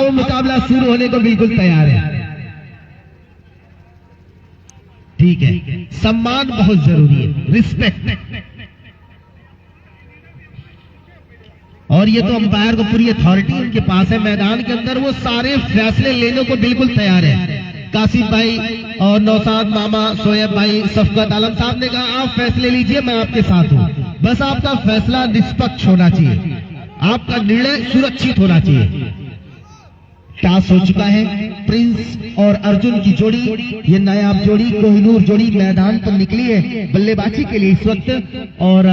अब मुकाबला शुरू होने को बिल्कुल तैयार है। ठीक है, सम्मान बहुत जरूरी है, रिस्पेक्ट। और ये तो अंपायर को पूरी अथॉरिटी उनके पास है मैदान के अंदर, वो सारे फैसले लेने को बिल्कुल तैयार है। कासिम भाई और नौसाद मामा, शोएब भाई, शफकत आलम साहब ने कहा आप फैसले लीजिए, मैं आपके साथ हूं। बस आपका फैसला निष्पक्ष होना चाहिए, आपका निर्णय सुरक्षित होना चाहिए। टॉस हो चुका है, प्रिंस और अर्जुन की जोड़ी, ये नायाब जोड़ी, कोहिनूर जोड़ी मैदान पर निकली है बल्लेबाजी के लिए इस वक्त। और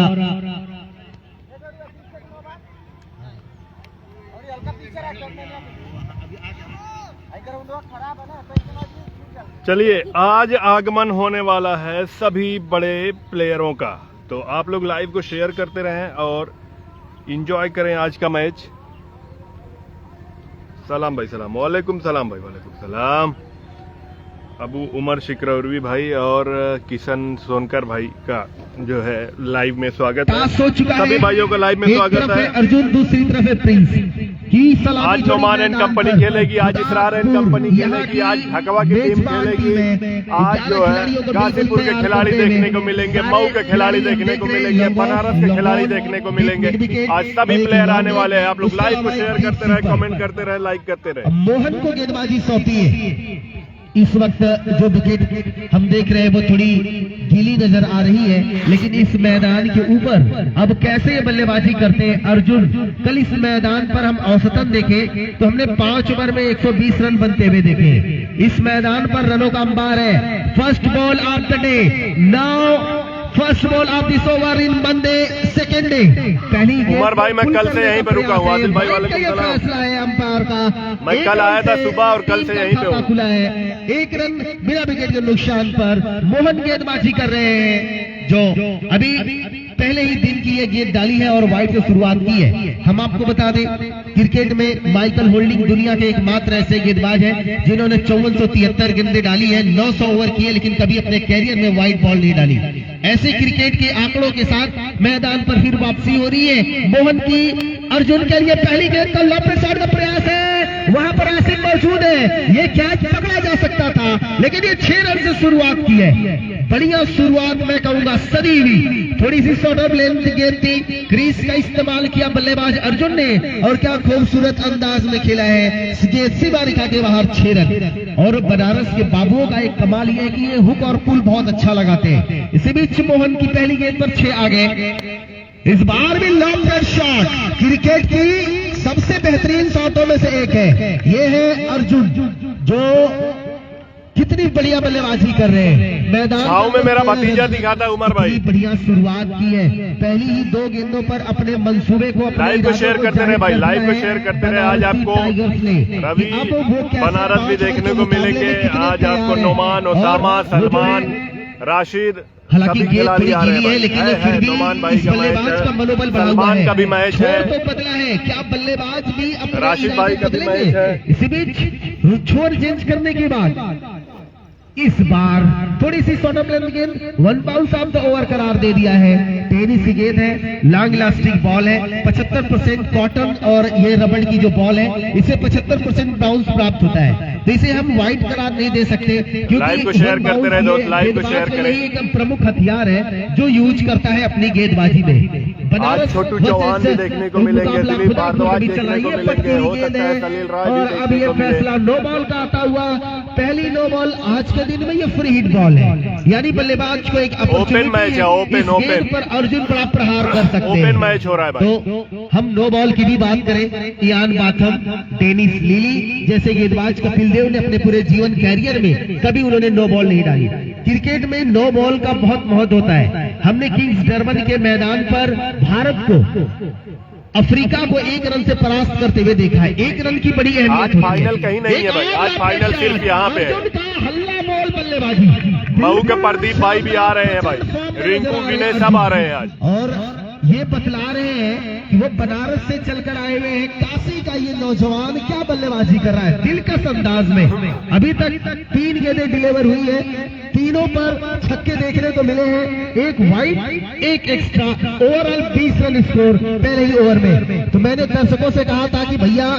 चलिए, आज आगमन होने वाला है सभी बड़े प्लेयरों का, तो आप लोग लाइव को शेयर करते रहें और एंजॉय करें आज का मैच। सलाम भाई, सलाम। वालेकुम सलाम भाई, वालेकुम सलाम। अबू उमर शिकरौरवी भाई और किशन सोनकर भाई का जो है लाइव में स्वागत है। सभी भाइयों का लाइव में स्वागत है। अर्जुन, दूसरी तरफ है प्रिंस। आज नोमान एंड कंपनी खेलेगी, आज इसरार एंड कंपनी खेलेगी, आज ढकवा की टीम खेलेगी। आज जो है गाजीपुर के खिलाड़ी देखने को मिलेंगे, मऊ के खिलाड़ी देखने को मिलेंगे, बनारस के खिलाड़ी देखने को मिलेंगे। आज सभी प्लेयर आने वाले हैं। आप लोग लाइव को शेयर करते रहे, कमेंट करते रहे, लाइक करते रहे। मोहन को गेंदबाजी सौंपी है। इस वक्त जो विकेट हम देख रहे हैं वो थोड़ी गीली नजर आ रही है, लेकिन इस मैदान के ऊपर अब कैसे ये बल्लेबाजी करते हैं अर्जुन। कल इस मैदान पर हम औसतन देखे तो हमने 5 ओवर में 120 रन बनते हुए देखे। इस मैदान पर रनों का अंबार है। First ball of the day now, first ball of this over in Monday second day. पहली उमर भाई, मैं कल से यहीं पे रुका हूँ। आदिल भाई, वालेकुम सलाम। फैसला है अंपायर का। मैं कल आया था सुबह और कल से यहीं पे हूँ। खुला है, 1 रन बिना विकेट के नुकसान पर मोहन गेंदबाजी कर रहे हैं, जो अभी पहले ही दिन की ये गेंद डाली है और वाइड से शुरुआत की है। हम आपको बता दें, क्रिकेट में माइकल होल्डिंग दुनिया के एकमात्र ऐसे गेंदबाज हैं जिन्होंने 5473 गेंदें डाली है, 900 ओवर किए, लेकिन कभी अपने कैरियर में वाइड बॉल नहीं डाली। ऐसे क्रिकेट के आंकड़ों के साथ मैदान पर फिर वापसी हो रही है मोहन की। अर्जुन के लिए पहली गेंद का लॉब शॉट का प्रयास है, वहां पर आसिफ मौजूद है, ये कैच पकड़ा जा सकता था, लेकिन ये 6 रन से शुरुआत की है। बढ़िया शुरुआत मैं कहूंगा, सदी हुई, थोड़ी सी शॉर्ट ऑफ लेंथ गेंद थी, क्रीज का इस्तेमाल किया बल्लेबाज अर्जुन ने, और क्या खूबसूरत अंदाज में खेला है, सीमा रेखा के बाहर 6 रन। और बनारस के बाबुओं का एक कमाल यह है कि ये हुक और पुल बहुत अच्छा लगाते हैं। इसी बीच मोहन की पहली गेंद पर 6 आ गए। इस बार भी लॉन्ग रेड शॉट क्रिकेट की सबसे बेहतरीन शॉटों में से एक है। ये है अर्जुन, जो कितनी बढ़िया बल्लेबाजी कर रहे हैं। मैदान में मेरा भतीजा दिखा था उमर भाई, बढ़िया शुरुआत की है। पहली ही 2 गेंदों पर अपने मंसूबे को, लाइव को शेयर करते रहे भाई, लाइव को शेयर करते रहे। आज आपको रवि बनारस भी देखने को मिलेंगे, आज आपको नोमान, ओसामा, सलमान, राशिद, हालांकि गेंद थोड़ी गीली है, लेकिन फिर भी नोमान भाई इस बल्लेबाज का मनोबल बढ़ा हुआ सलमान है। का भी मैच है, तो बदला है, क्या बल्लेबाज भी अपने राशिद भाई का भी मैच है। इसी बीच छोर चेंज करने के बाद इस बार थोड़ी सी शॉर्ट ऑफ लेंथ गेंद, 1 बाउंस ऑफ द ओवर करार दे दिया है। टेनिस की गेंद है, लॉन्ग इलास्टिक बॉल है, 75% कॉटन और ये रबड़ की जो बॉल है, इसे 75% बाउंस प्राप्त होता है, तो इसे हम वाइड करार नहीं दे सकते, क्योंकि लाइव को शेयर करते रहे दोस्त, लाइव को शेयर करें। एक प्रमुख हथियार है जो यूज करता है अपनी गेंदबाजी में। आज छोटू चौहान भी देखने को मिलेंगे, दिलीप भारद्वाज देखने को मिलेंगे, हो सकता है सलील राय भी और अब देखने ये को मिले। फैसला नो बॉल का आता हुआ, पहली नो बॉल आज के दिन में ये फ्री हिट बॉल है, यानी बल्लेबाज को एक ओपन मैच है, ओपन पर अर्जुन बड़ा प्रहार कर सकते हैं। ओपन मैच हो रहा है भाई। तो हम नो बॉल की भी बात करें, इयान बाथम, डेनिस लिली जैसे गेंदबाज कपिल देव ने अपने पूरे जीवन कैरियर में कभी उन्होंने नो बॉल नहीं डाली। क्रिकेट में नो बॉल का बहुत महत्व होता है। हमने किंग्स डर्बन के मैदान पर भारत को अफ्रीका को 1 रन से परास्त करते हुए देखा है। 1 रन की बड़ी अहमियत आज फाइनल कहीं नहीं है भाई, आज फाइनल सिर्फ यहाँ पे है। हल्ला बॉल बल्लेबाजी, मऊ के प्रदीप भाई भी आ रहे हैं भाई, रिंकू विनय सब आ रहे हैं आज। और ये बतला रहे हैं कि वो बनारस से चलकर आए हुए हैं। काशी का ये नौजवान क्या बल्लेबाजी कर रहा है दिलकश अंदाज में। अभी तक 3 गेंदें डिलीवर हुई है, तीनों पर छक्के देखने को मिले हैं, एक वाइड एक एक्स्ट्रा, ओवरऑल 20 रन स्कोर पहले ही ओवर में। तो मैंने दर्शकों से कहा था कि भैया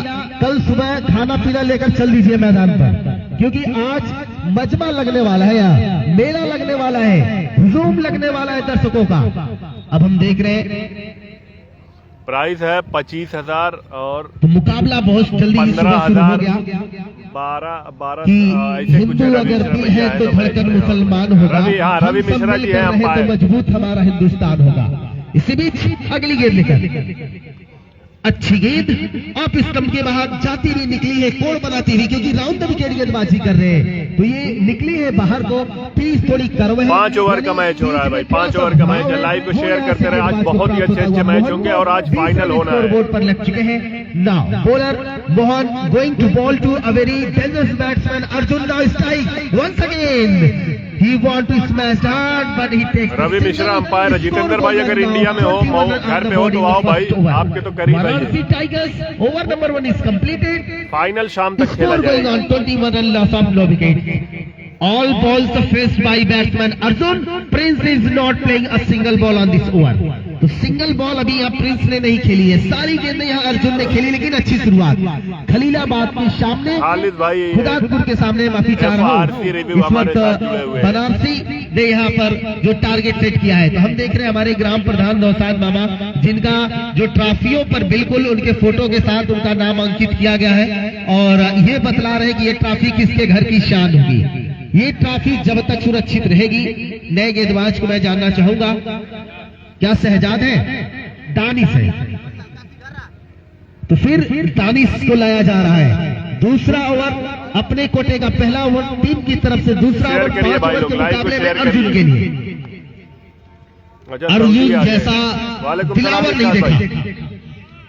कल सुबह खाना पीना लेकर चल दीजिए मैदान पर, क्योंकि आज मजमा लगने वाला है, यहाँ मेला लगने वाला है, हुजूम लगने वाला है दर्शकों का। अब हम देख रहे हैं प्राइस है 25,000 और तो मुकाबला बहुत जल्दी ही शुरू हो गया। 12 कि ऐसे कुछ हिंदू अगर दिल है तो धड़कन मुसलमान होगा, रवि मिश्रा जी है तो मजबूत हमारा हिंदुस्तान होगा। इसी बीच अगली गेंद लेकर अच्छी गेंद ऑफ स्टंप के बाहर जाती हुई निकली है, कोण बनाती हुई, क्योंकि राउंड द विकेट गेंदबाजी कर रहे हैं तो ये निकली है बाहर को। पिच थोड़ी कर्व है। 5 ओवर का मैच हो रहा है भाई, 5 ओवर का मैच है। लाइव को शेयर करते रहे, आज बहुत ही अच्छे मैच होंगे और आज फाइनल होना है। बोर्ड पर लग चुके हैं। Now bowler Mohan going to bowl to a very dangerous batsman Arjun. Now strike once again, he want to smash hard but he takes। Ravi Mishra umpire. Jitendra भाई अगर इंडिया में हो, घर में हो तो आओ भाई, आपके तो करीब है। Tigers over number 1 is completed। Final शाम तक खेला जाएगा। 21 run loss of no wicket। All balls faced by batsman Arjun. Prince is not playing a single ball on this over। तो सिंगल बॉल अभी यहाँ प्रिंस ने नहीं खेली है, सारी गेंदें यहाँ अर्जुन ने खेली, लेकिन अच्छी शुरुआत। खलीलाबाद के सामने, खालिद भाई खुदापुर के सामने, माफी चाह रहा हूँ, इस वक्त बनारसी ने यहाँ पर जो टारगेट सेट किया है। तो हम देख रहे हैं हमारे ग्राम प्रधान नौशाद मामा, जिनका जो ट्रॉफियों पर बिल्कुल उनके फोटो के साथ उनका नाम अंकित किया गया है, और ये बतला रहे कि ये ट्रॉफी किसके घर की शान होगी। ये ट्रॉफी जब तक सुरक्षित रहेगी। नए गेंदबाज को मैं जानना चाहूंगा, क्या शहजाद है? दानिश है, तो फिर दानिश को लाया जा रहा है। दूसरा ओवर अपने कोटे का, पहला ओवर टीम की तरफ से, दूसरा ओवर 5 ओवर के मुकाबले में अर्जुन के लिए। अर्जुन जैसा दिलावर नहीं देखा।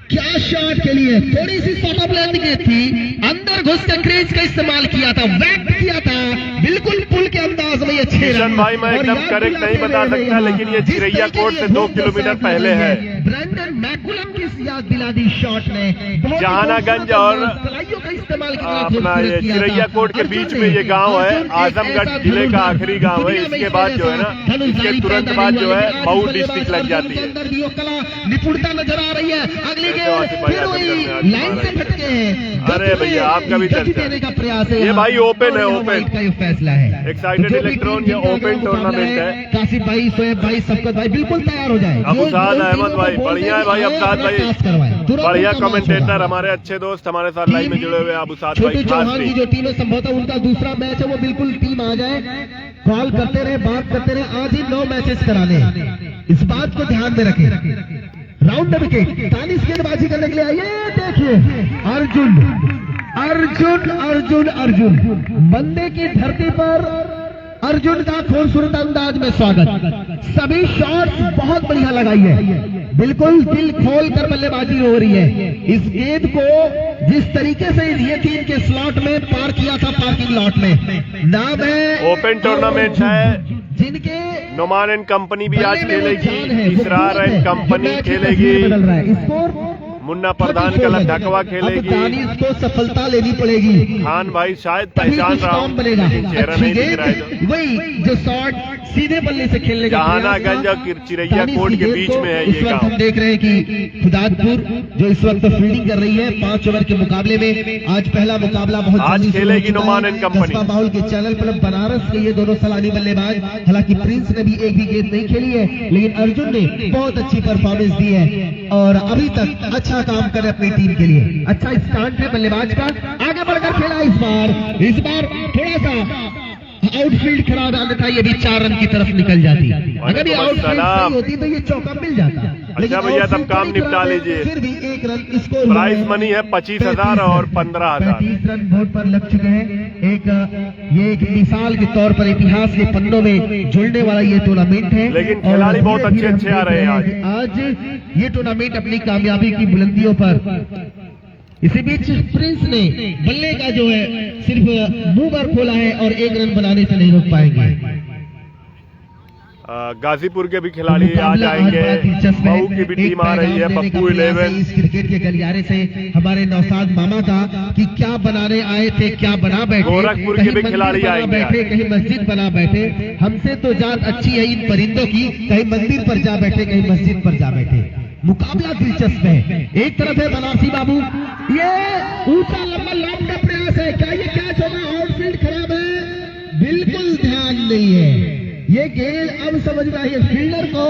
क्या शॉट के लिए थोड़ी सी शॉर्ट लेंथ की थी, अंदर घुस कर क्रीज का इस्तेमाल किया था, वैक्ट किया था, बिल्कुल पुल के अंदाज में ये 6 रन। भाई मैं एकदम करेक्ट नहीं बता सकता, लेकिन ये चिरैया कोट से 2 किलोमीटर पहले है। ब्रेंडन मैकुलम की याद दिला दी शॉट ने। जहानागंज और अपना ये चिरैया कोट के बीच में ये गांव है, आजमगढ़ जिले का आखिरी गांव है। इसके बाद जो है ना, इसके तुरंत बाद जो है मऊ डिस्ट्रिक्ट लग जाती है। निपुणता नजर आ रही है। अगली लाइन से भटके हैं। अरे भैया आपका भी देने का प्रयास है। ये भाई ओपन है, ओपन का ये फैसला है। एक्साइटेड इलेक्ट्रॉन ये ओपन टूर्नामेंट है। कासिफ भाई, शोएब भाई, सबकत भाई बिल्कुल तैयार हो जाए। अबुसाद अहमद भाई बढ़िया है भाई, अबसाद भाई बढ़िया कमेंटेटर, हमारे अच्छे दोस्त हमारे साथ लाइव में जुड़े हुए अबुसाद भाई। छोटू चौहान की जो टीम है, संभवतः उनका दूसरा मैच है, वो बिल्कुल टीम आ जाए, कॉल करते रहे, बात करते रहे। आज ही 9 मैचेस कराने, इस बात को ध्यान में रखें। राउंड द विकेट, तानिश गेंदबाजी करने के लिए आइए। देखिए अर्जुन अर्जुन अर्जुन अर्जुन, मंदे की धरती पर अर्जुन का खूबसूरत अंदाज में स्वागत। सभी शॉट्स बहुत बढ़िया लगाई है, बिल्कुल दिल खोल कर बल्लेबाजी हो रही है। इस गेंद को जिस तरीके से ये टीम के स्लॉट में पार किया था, पार्किंग लॉट में, नाम है ओपन टूर्नामेंट है। जिनके नुमान एंड कंपनी भी आज खेलेगी, इसरार एंड कंपनी खेलेगी, स्कोर मुन्ना प्रधान का ढकवा खेलेगी। इसको सफलता लेनी पड़ेगी। खान भाई शायद पहचान रहा हूँ, चेहरा नहीं दिख रहा है। वही जो शॉट सीधे बल्ले से खेलने का, जहानागंज और चिरैया कोट के बीच में है ये गांव। हम देख रहे हैं कि खुदादपुर जो इस वक्त फील्डिंग कर रही है 5 ओवर के मुकाबले में। आज पहला मुकाबला बहुत आज खेलेगी नुमान एंड कंपनी। माहौल के चैनल पर बनारस के ये दोनों सलामी बल्लेबाज, हालांकि प्रिंस ने भी एक भी गेंद नहीं खेली है, लेकिन अर्जुन ने बहुत अच्छी परफॉर्मेंस दी है और अभी तक अच्छा काम करे अपनी टीम के लिए। अच्छा स्टांट है बल्लेबाज का, आगे बढ़कर खेला। इस बार थोड़ा सा आउटफील्ड खराब था, ये भी 4 रन की तरफ निकल जाती। अगर ये आउटफील्ड सही होती तो ये चौका मिल जाता। अच्छा भैया तब काम निपटा लीजिए। फिर भी 1 रन स्कोर। प्राइस मनी है 25,000 और 15,000। 35 रन बोर्ड पर लग चुके हैं। ये एक मिसाल के तौर पर इतिहास के पन्नों में जुड़ने वाला ये टूर्नामेंट है, लेकिन खिलाड़ी बहुत अच्छे आ रहे हैं आज ये टूर्नामेंट अपनी कामयाबी की बुलंदियों पर। इसी बीच प्रिंस ने बल्ले का जो है सिर्फ मुंह पर खोला है और 1 रन बनाने से नहीं रोक पाएंगे। गाजीपुर के भी खिलाड़ी आज आएंगे, मऊ की भी टीम आ रही है, पप्पू 11। इस क्रिकेट के गलियारे से हमारे नौसाद मामा का कि क्या बनाने आए थे, क्या बना बैठे। गोरखपुर के भी खिलाड़ी आएंगे, बैठे कहीं मस्जिद बना बैठे। हमसे तो जात अच्छी है इन परिंदों की, कहीं मंदिर पर जा बैठे, कहीं मस्जिद पर जा बैठे। मुकाबला दिलचस्प है। एक तरफ है बनारसी बाबू, ये ऊंचा लंबा लॉन्ग का प्रयास है, क्या ये कैच होगा? आउटफील्ड खराब है, बिल्कुल ध्यान नहीं है। ये गेंद अब समझ में आई है फील्डर को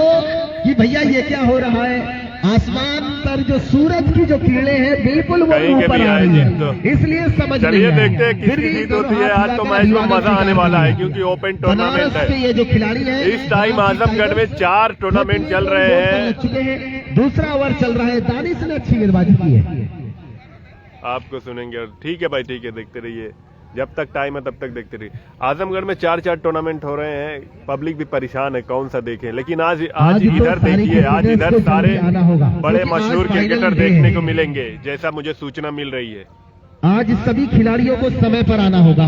कि भैया ये क्या हो रहा है। आसमान पर जो सूरज की जो किरणें हैं बिल्कुल वो ऊपर आ रही है, इसलिए समझ चलिए देखते हैं किसकी जीत होती है। आज तो मैच में मजा आने वाला है क्योंकि ओपन टूर्नामेंट है। ये जो खिलाड़ी है इस टाइम आजमगढ़ में 4 टूर्नामेंट चल रहे हैं, चुके हैं। दूसरा ओवर चल रहा है, दानिश ने अच्छी गेंदबाजी की है। आपको सुनेंगे। ठीक है भाई, ठीक है, देखते रहिए, जब तक टाइम है तब तक देखते रहिए। आजमगढ़ में 4 टूर्नामेंट हो रहे हैं, पब्लिक भी परेशान है कौन सा देखें। लेकिन आज इधर देखिए, आज इधर सारे बड़े मशहूर क्रिकेटर देखने को मिलेंगे, जैसा मुझे सूचना मिल रही है। आज सभी खिलाड़ियों को समय पर आना होगा।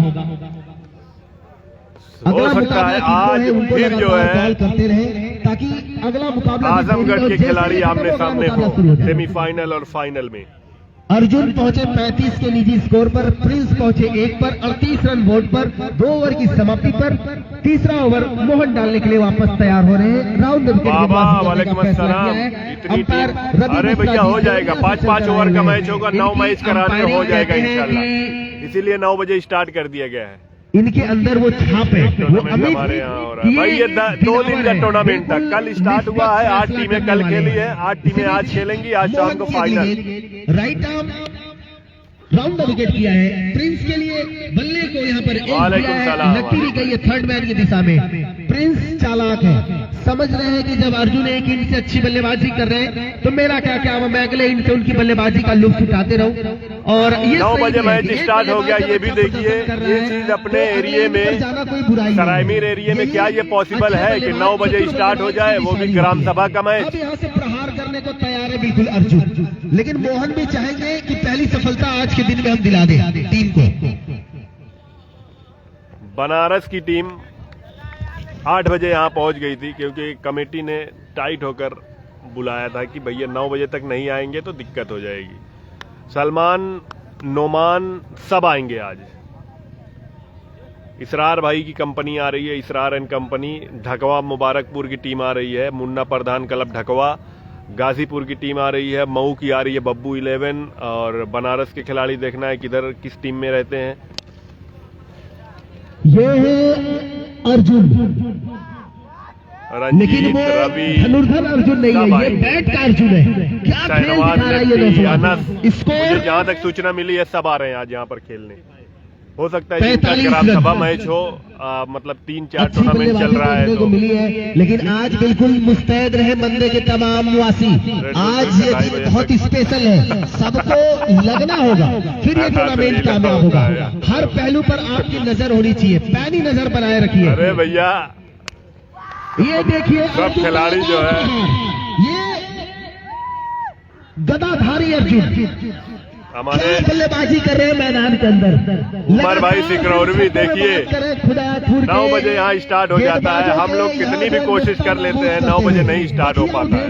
हो सकता है आज फिर जो है करते रहे ताकि अगला मुकाबला आजमगढ़ के खिलाड़ी आमने सामने हो सेमीफाइनल और फाइनल में। अर्जुन पहुंचे 35 के निजी स्कोर पर, प्रिंस पहुंचे 1 पर, 38 रन बोर्ड पर, 2 ओवर की समाप्ति पर। तीसरा ओवर मोहन डालने के लिए वापस तैयार हो रहे हैं। राउंड वालेकुम अस्सलाम। अरे भैया हो जाएगा, 5-5 ओवर का मैच होगा, 9 मैच कराने हो जाएगा इंशाल्लाह, इसीलिए 9 बजे स्टार्ट कर दिया गया है। इनके अंदर वो छाप है, वो हमारे यहाँ हो रहा है भाई। ये 2 दिन का टूर्नामेंट था, कल स्टार्ट हुआ है, 8 टीमें कल खेली है, 8 टीमें आज खेलेंगी, आज शाम को final. Right arm round wicket किया है प्रिंस के लिए, बल्ले को यहाँ पर लट्टी भी गई है थर्ड मैन की दिशा में। प्रिंस चालाक है, समझ रहे हैं कि जब अर्जुन एक इंच से अच्छी बल्लेबाजी कर रहे हैं तो मेरा क्या क्या, मैं अगले इंच से उनकी बल्लेबाजी का लुत्फ उठाते रहूं। और ये 9 बजे मैच स्टार्ट हो गया, ये भी देखिए। ये चीज अपने एरिया में, सरायमीर एरिया में क्या ये पॉसिबल है कि 9 बजे स्टार्ट हो जाए, वो भी ग्राम सभा का मैच? यहाँ से प्रहार करने को तैयार है बिल्कुल अर्जुन, लेकिन मोहन भी चाहेंगे कि पहली सफलता आज के दिन में हम दिला दें टीम को। बनारस की टीम 8 बजे यहाँ पहुंच गई थी क्योंकि कमेटी ने टाइट होकर बुलाया था कि भैया 9 बजे तक नहीं आएंगे तो दिक्कत हो जाएगी। सलमान, नोमान सब आएंगे आज। इसरार भाई की कंपनी आ रही है, इसरार एंड कंपनी। ढकवा मुबारकपुर की टीम आ रही है, मुन्ना प्रधान क्लब ढकवा। गाजीपुर की टीम आ रही है, मऊ की आ रही है बब्बू 11। और बनारस के खिलाड़ी देखना है किधर किस टीम में रहते हैं। ये है अर्जुन, रंजीत, रवि, धनुर्धर अर्जुन नहीं है, ये बैट का अर्जुन है। क्या खेल दिखा रहा है ये अनस। मुझे जहां तक सूचना मिली है सब आ रहे हैं आज यहाँ पर खेलने। हो सकता है जिनका ग्राम सभा मैच हो, मतलब 3-4 टूर्नामेंट चल रहा है तो मिली है। लेकिन आज बिल्कुल मुस्तैद रहे मंदिर के तमाम निवासी। आज ये दिन बहुत स्पेशल है, सबको लगना होगा, फिर ये टूर्नामेंट कामयाब होगा। हर पहलू पर आपकी नजर होनी चाहिए, पैनी नजर बनाए रखिए। अरे भैया ये देखिए सब खिलाड़ी जो है, ये गदाधारी अर्जुन हमारे बल्लेबाजी कर रहे हैं मैदान के अंदर। उमर भाई सिकरौरवी देखिए 9 बजे यहाँ स्टार्ट हो जाता है। हम लोग कितनी भी कोशिश कर लेते हैं, 9 बजे नहीं स्टार्ट हो पाता है।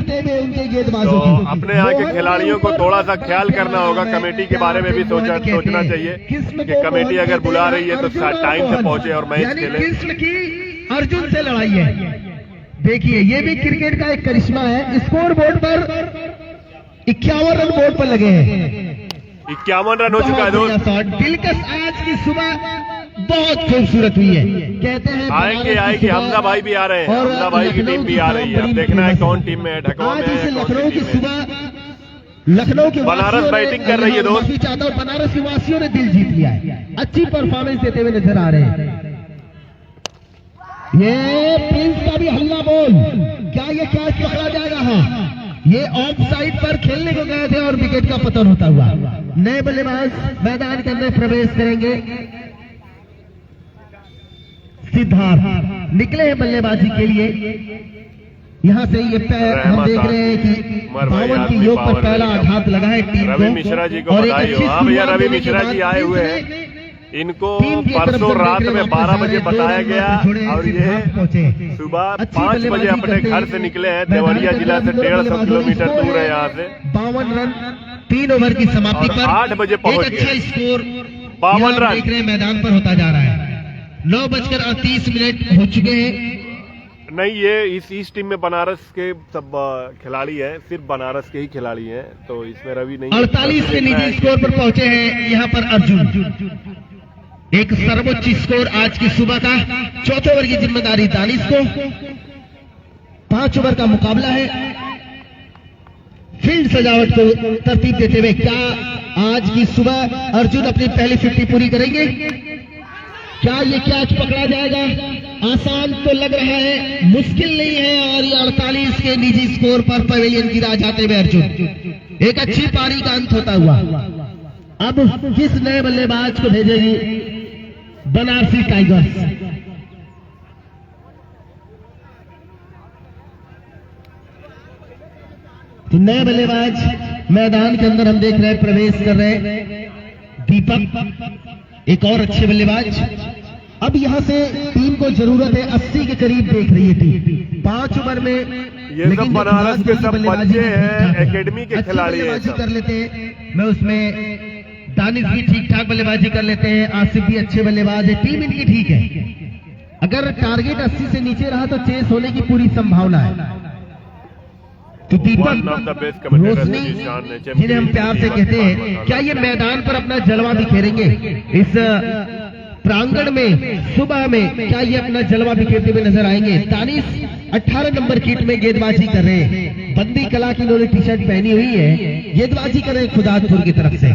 तो अपने यहाँ के खिलाड़ियों को थोड़ा सा ख्याल करना होगा। कमेटी के बारे में भी सोचना चाहिए कि कमेटी अगर बुला रही है तो टाइम से पहुंचे और मैच खेले। कृष्ण की अर्जुन से लड़ाई है। देखिए ये भी क्रिकेट का एक करिश्मा है। स्कोर बोर्ड पर 51 रन बोर्ड पर लगे हैं। 51 रन हो चुका है दोस्त। दिलकश आज की सुबह बहुत खूबसूरत हुई है। कहते हैं आएंगे हमजा भाई भी आ रहे हैं, हमजा भाई की टीम भी आ रही है। अब देखना है कौन टीम में है, ढकवा में है, लखनऊ की सुबह लखनऊ के बनारस बैटिंग कर रही है दोस्त। चाहता हूँ बनारस के वासियों ने दिल जीत लिया है, अच्छी परफॉर्मेंस देते हुए नजर आ रहे हैं। ये प्रिंस का भी हल्ला बोल, क्या ये कैच पकड़ा जाएगा? हाँ, ये ऑफ साइड पर खेलने को गए थे और विकेट का पतन होता हुआ। नए बल्लेबाज मैदान के अंदर प्रवेश करेंगे। सिद्धार्थ निकले हैं बल्लेबाजी के लिए। यहाँ से ये पैर हम देख रहे हैं कि 52 की योग पर पहला आघात लगा है टीम को। रवि मिश्रा जी को बधाई हो। हाँ भैया, रवि मिश्रा जी आए हुए हैं। इनको परसों रात में 12 बजे बताया गया और ये सुबह 5 बजे अपने घर से निकले हैं। देवरिया जिला से 150 किलोमीटर दूर है यहाँ से। 52 रन 3 ओवर की समाप्ति पर 8 बजे पहुंच एक अच्छा गए। स्कोर 52 रन देख रहे हैं मैदान पर होता जा रहा है। 9:30 हो चुके हैं। नहीं, ये इस टीम में बनारस के सब खिलाड़ी हैं, सिर्फ बनारस के ही खिलाड़ी हैं, तो इसमें रवि नहीं। 48 के निजी स्कोर पर पहुंचे हैं यहाँ पर अर्जुन। एक सर्वोच्च स्कोर आज की सुबह का। चौथे ओवर की जिम्मेदारी दानिश को। 5 ओवर का मुकाबला है। फील्ड सजावट को तरतीब देते हुए क्या आज की सुबह अर्जुन अपनी पहली 50 पूरी करेंगे? क्या ये कैच पकड़ा जाएगा? आसान तो लग रहा है, मुश्किल नहीं है। और ये 48 के निजी स्कोर पर पवेलियन की राह जाते हुए अर्जुन एक अच्छी पारी का अंत होता हुआ। अब किस नए बल्लेबाज को भेजेगी बनारसी टाइगर्स? तो नए बल्लेबाज मैदान के अंदर हम देख रहे हैं प्रवेश कर रहे हैं। दीपक एक और अच्छे बल्लेबाज। अब यहां से टीम को जरूरत है 80 के करीब देख रही है टीम 5 ओवर में। ये सब बनारस के सब बच्चे हैं, एकेडमी के खिलाड़ी हैं। कर लेते हैं। मैं उसमें दानिश भी ठीक ठाक बल्लेबाजी कर लेते हैं। आसिफ भी अच्छे बल्लेबाज है। टीम इनकी ठीक है। अगर टारगेट 80 से नीचे रहा तो चेस होने की पूरी संभावना है। तो दीपक रोशनी जिन्हें हम प्यार से कहते हैं, क्या ये मैदान पर अपना जलवा बिखेरेंगे? इस प्रांगण में सुबह में क्या ये अपना जलवा बिखेरते हुए नजर आएंगे? दानिश 18 नंबर किट में गेंदबाजी कर रहे हैं। बंदी कला की इन्होंने टी शर्ट पहनी हुई है। गेंदबाजी कर रहे हैं खुदादपुर की तरफ से।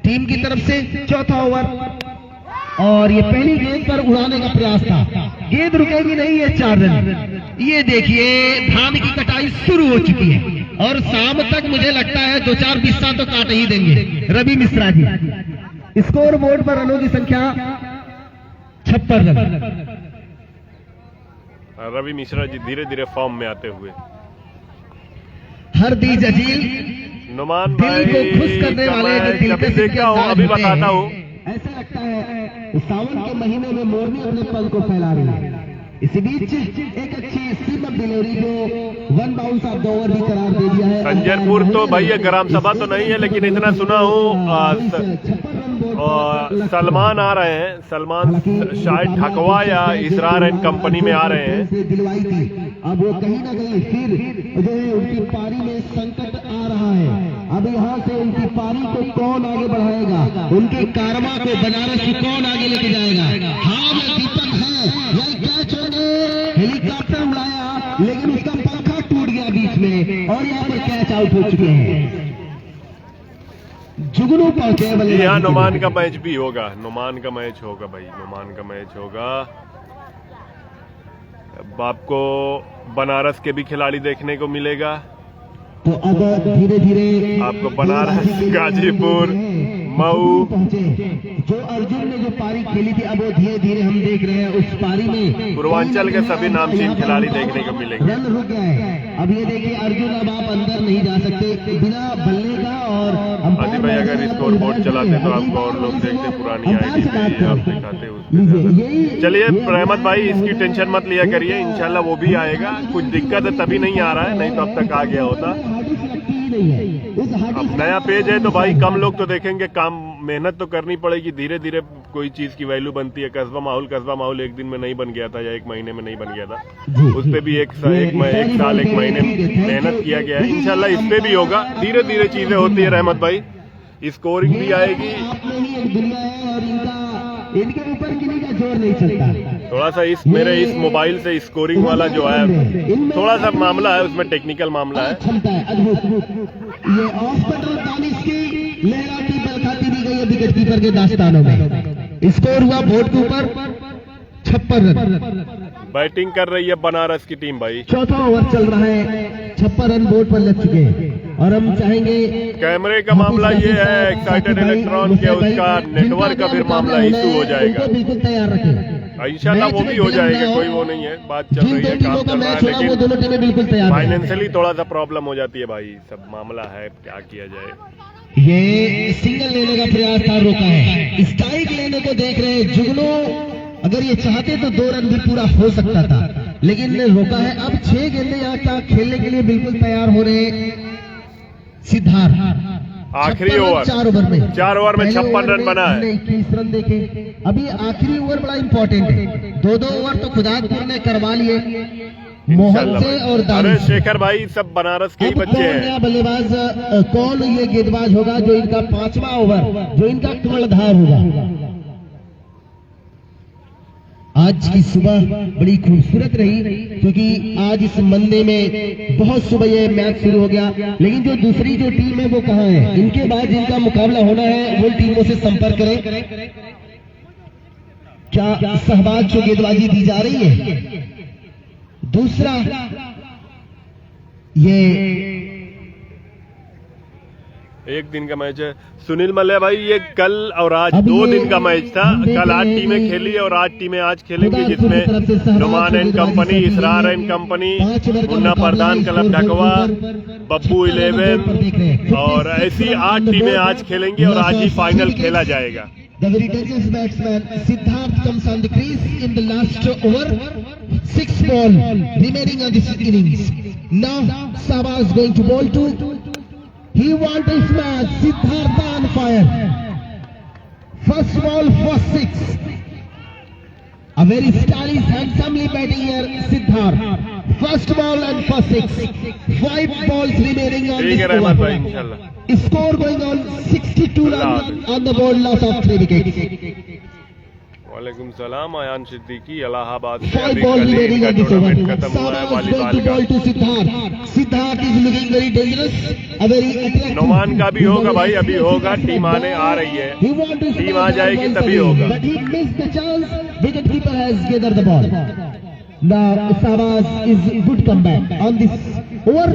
टीम की तरफ से चौथा ओवर और ये पहली गेंद पर उड़ाने का प्रयास था। गेंद रुकेगी नहीं है। 4 रन। ये देखिए धान की कटाई शुरू हो चुकी है और शाम तक मुझे लगता है 2-4 बिस्सा तो काट ही देंगे रवि मिश्रा जी। स्कोर बोर्ड पर रनों की संख्या 56 रन। रवि मिश्रा जी धीरे धीरे फॉर्म में आते हुए। हरदीज अजील नुमान दिल भाई को खुश करने वाले जो दिल कभी देखा हो, अभी बताता हूँ। ऐसा लगता है सावन के महीने में मोरनी अपने पल को फैला रही है। इसी बीच एक अच्छी सीमक डिलीवरी को 1 बाउंस ऑफ द ओवर भी करार दे दिया है। संजरपुर तो भाई ये ग्राम सभा तो नहीं है, लेकिन इतना सुना हूँ सलमान आ रहे हैं। सलमान शायद ढकवा या इसरार एंड कंपनी में आ रहे हैं। दिलवाई थी। अब वो कहीं ना कहीं फिर जो है उनकी पारी में संकट आ रहा है। अब यहाँ से उनकी पारी को कौन आगे बढ़ाएगा? उनके कारवा को बनारस को कौन आगे लेके जाएगा? हाँ वो दीपक है। यह कैच हेलीकॉप्टर उड़ाया लेकिन उसका पंखा टूट गया बीच में और यहाँ पर कैच आउट हो चुके हैं। जुगनू पहुंचे। यहाँ नुमान का मैच भी होगा। नुमान का मैच होगा भाई, नुमान का मैच होगा। अब आपको बनारस के भी खिलाड़ी देखने को मिलेगा। तो अब धीरे धीरे आपको बनारस, गाजीपुर, मऊ जो अर्जुन ने जो पारी खेली थी अब वो धीरे धीरे हम देख रहे हैं उस पारी में पूर्वांचल के सभी नामचीन खिलाड़ी देखने को मिलेंगे। रन रुक गया है। अब ये देखिए अर्जुन, अब आप अंदर नहीं जा सकते बिना बल्ले का। और आदि भाई अगर स्कोर बोर्ड चलाते तो आपको और लोग देखते, पुरानी आईडी पे आप दिखाते उसमें। चलिए रहमत भाई इसकी टेंशन मत लिया करिए, इंशाल्लाह वो भी आएगा। कुछ दिक्कत है तभी नहीं आ रहा है, नहीं तो अब तक आ गया होता। अब नया पेज है तो भाई कम लोग तो देखेंगे, काम मेहनत तो करनी पड़ेगी। धीरे धीरे कोई चीज की वैल्यू बनती है। कस्बा माहौल एक दिन में नहीं बन गया था या 1 महीने में नहीं बन गया था। उस पे भी एक साल 1 महीने मेहनत किया गया है। इंशाल्लाह इस पे भी होगा। धीरे धीरे चीजें होती है रहमत भाई, स्कोरिंग भी आएगी। इनके ऊपर किसी का जोर नहीं चलता। थोड़ा सा मेरे इस मोबाइल से स्कोरिंग वाला जो है थोड़ा सा मामला है, उसमें टेक्निकल मामला है। ये हॉस्पिटल दानिश की लहराती बलखाती दी गई है विकेट कीपर के दास्तानों में। स्कोर हुआ बोर्ड के ऊपर 56 रन। बैटिंग कर रही है बनारस की टीम भाई। चौथा ओवर चल रहा है। 56 रन बोर्ड पर लग चुके हैं और हम चाहेंगे। कैमरे का मामला ये है, एक्साइटेड इलेक्ट्रॉन के उसका नेटवर्क का फिर मामला इशू हो जाएगा। बिल्कुल तैयार रखें, इंशाल्लाह वो भी हो जाएगा। कोई वो नहीं है, बात चल रही है, काम चल रहा है, लेकिन दोनों टीमें बिल्कुल तैयार। फाइनेंशियली थोड़ा सा प्रॉब्लम हो जाती है भाई। सब मामला है, क्या किया जाए। ये सिंगल लेने का प्रयास था, रोका है। स्ट्राइक लेने को देख रहे हैं, जुगनू अगर ये चाहते तो 2 रन भी पूरा हो सकता था, लेकिन रोका है। अब 6 गेंदें यहाँ क्या खेलने के लिए बिल्कुल तैयार हो रहे हैं सिद्धार्थ। आखिरी ओवर 4 ओवर में 56 रन बना है। 21 रन देखे। अभी आखिरी ओवर बड़ा इंपॉर्टेंट है। 2-2 ओवर तो खुदापुर ने करवा लिए मोहन से और अरे शेखर भाई सब बनारस के ही बच्चे हैं। बल्लेबाज कौन ये गेंदबाज होगा जो इनका 5वां ओवर, जो इनका कर्णधार होगा। आज की सुबह बड़ी खूबसूरत रही, क्योंकि आज इस मंडे में बहुत सुबह ये मैच शुरू हो गया, लेकिन जो दूसरी जो टीम है वो कहाँ है? इनके बाद जिनका मुकाबला होना है वो टीमों से संपर्क करें। क्या सहबाज जो गेंदबाजी दी जा रही है? दूसरा ये एक दिन का मैच है सुनील मल्ल्या भाई, ये कल और आज 2 दिन का मैच था। कल 8 टीमें खेली और 8 टीमें आज खेलेंगी, जिसमें Numan and company, Israr and company, Munna Pradhan club Dhakwa, Babbu 11 और ऐसी 8 टीमें आज खेलेंगी और आज ही फाइनल खेला जाएगा। The very dangerous batsman Siddharth comes on the crease in the last over. 6 ball remaining on this innings. Now Sabas going to bowl to. He wants this match. Siddharth on fire. First ball for 6. A very stylish, handsomely batting here, Siddharth. First ball and for 6. 5 balls remaining on this over. भाई इंशाल्लाह। Score going on 62 runs on the board, loss of 3 wickets. वालेकुम सलाम। अयान सिद्दीकी इलाहाबाद से 5 अभी balls कल remaining का on this over. Tournament खत्म हुआ है Sabas वॉलीबॉल going to का। ball to Siddharth. Siddharth is looking very dangerous. A very attractive. नुमान का भी होगा भाई, अभी होगा। टीम आने आ रही है, He want to टीम आ जाएगी तभी होगा। But he missed the chance. Wicketkeeper has gathered the ball. Now Sabas is good comeback on this over.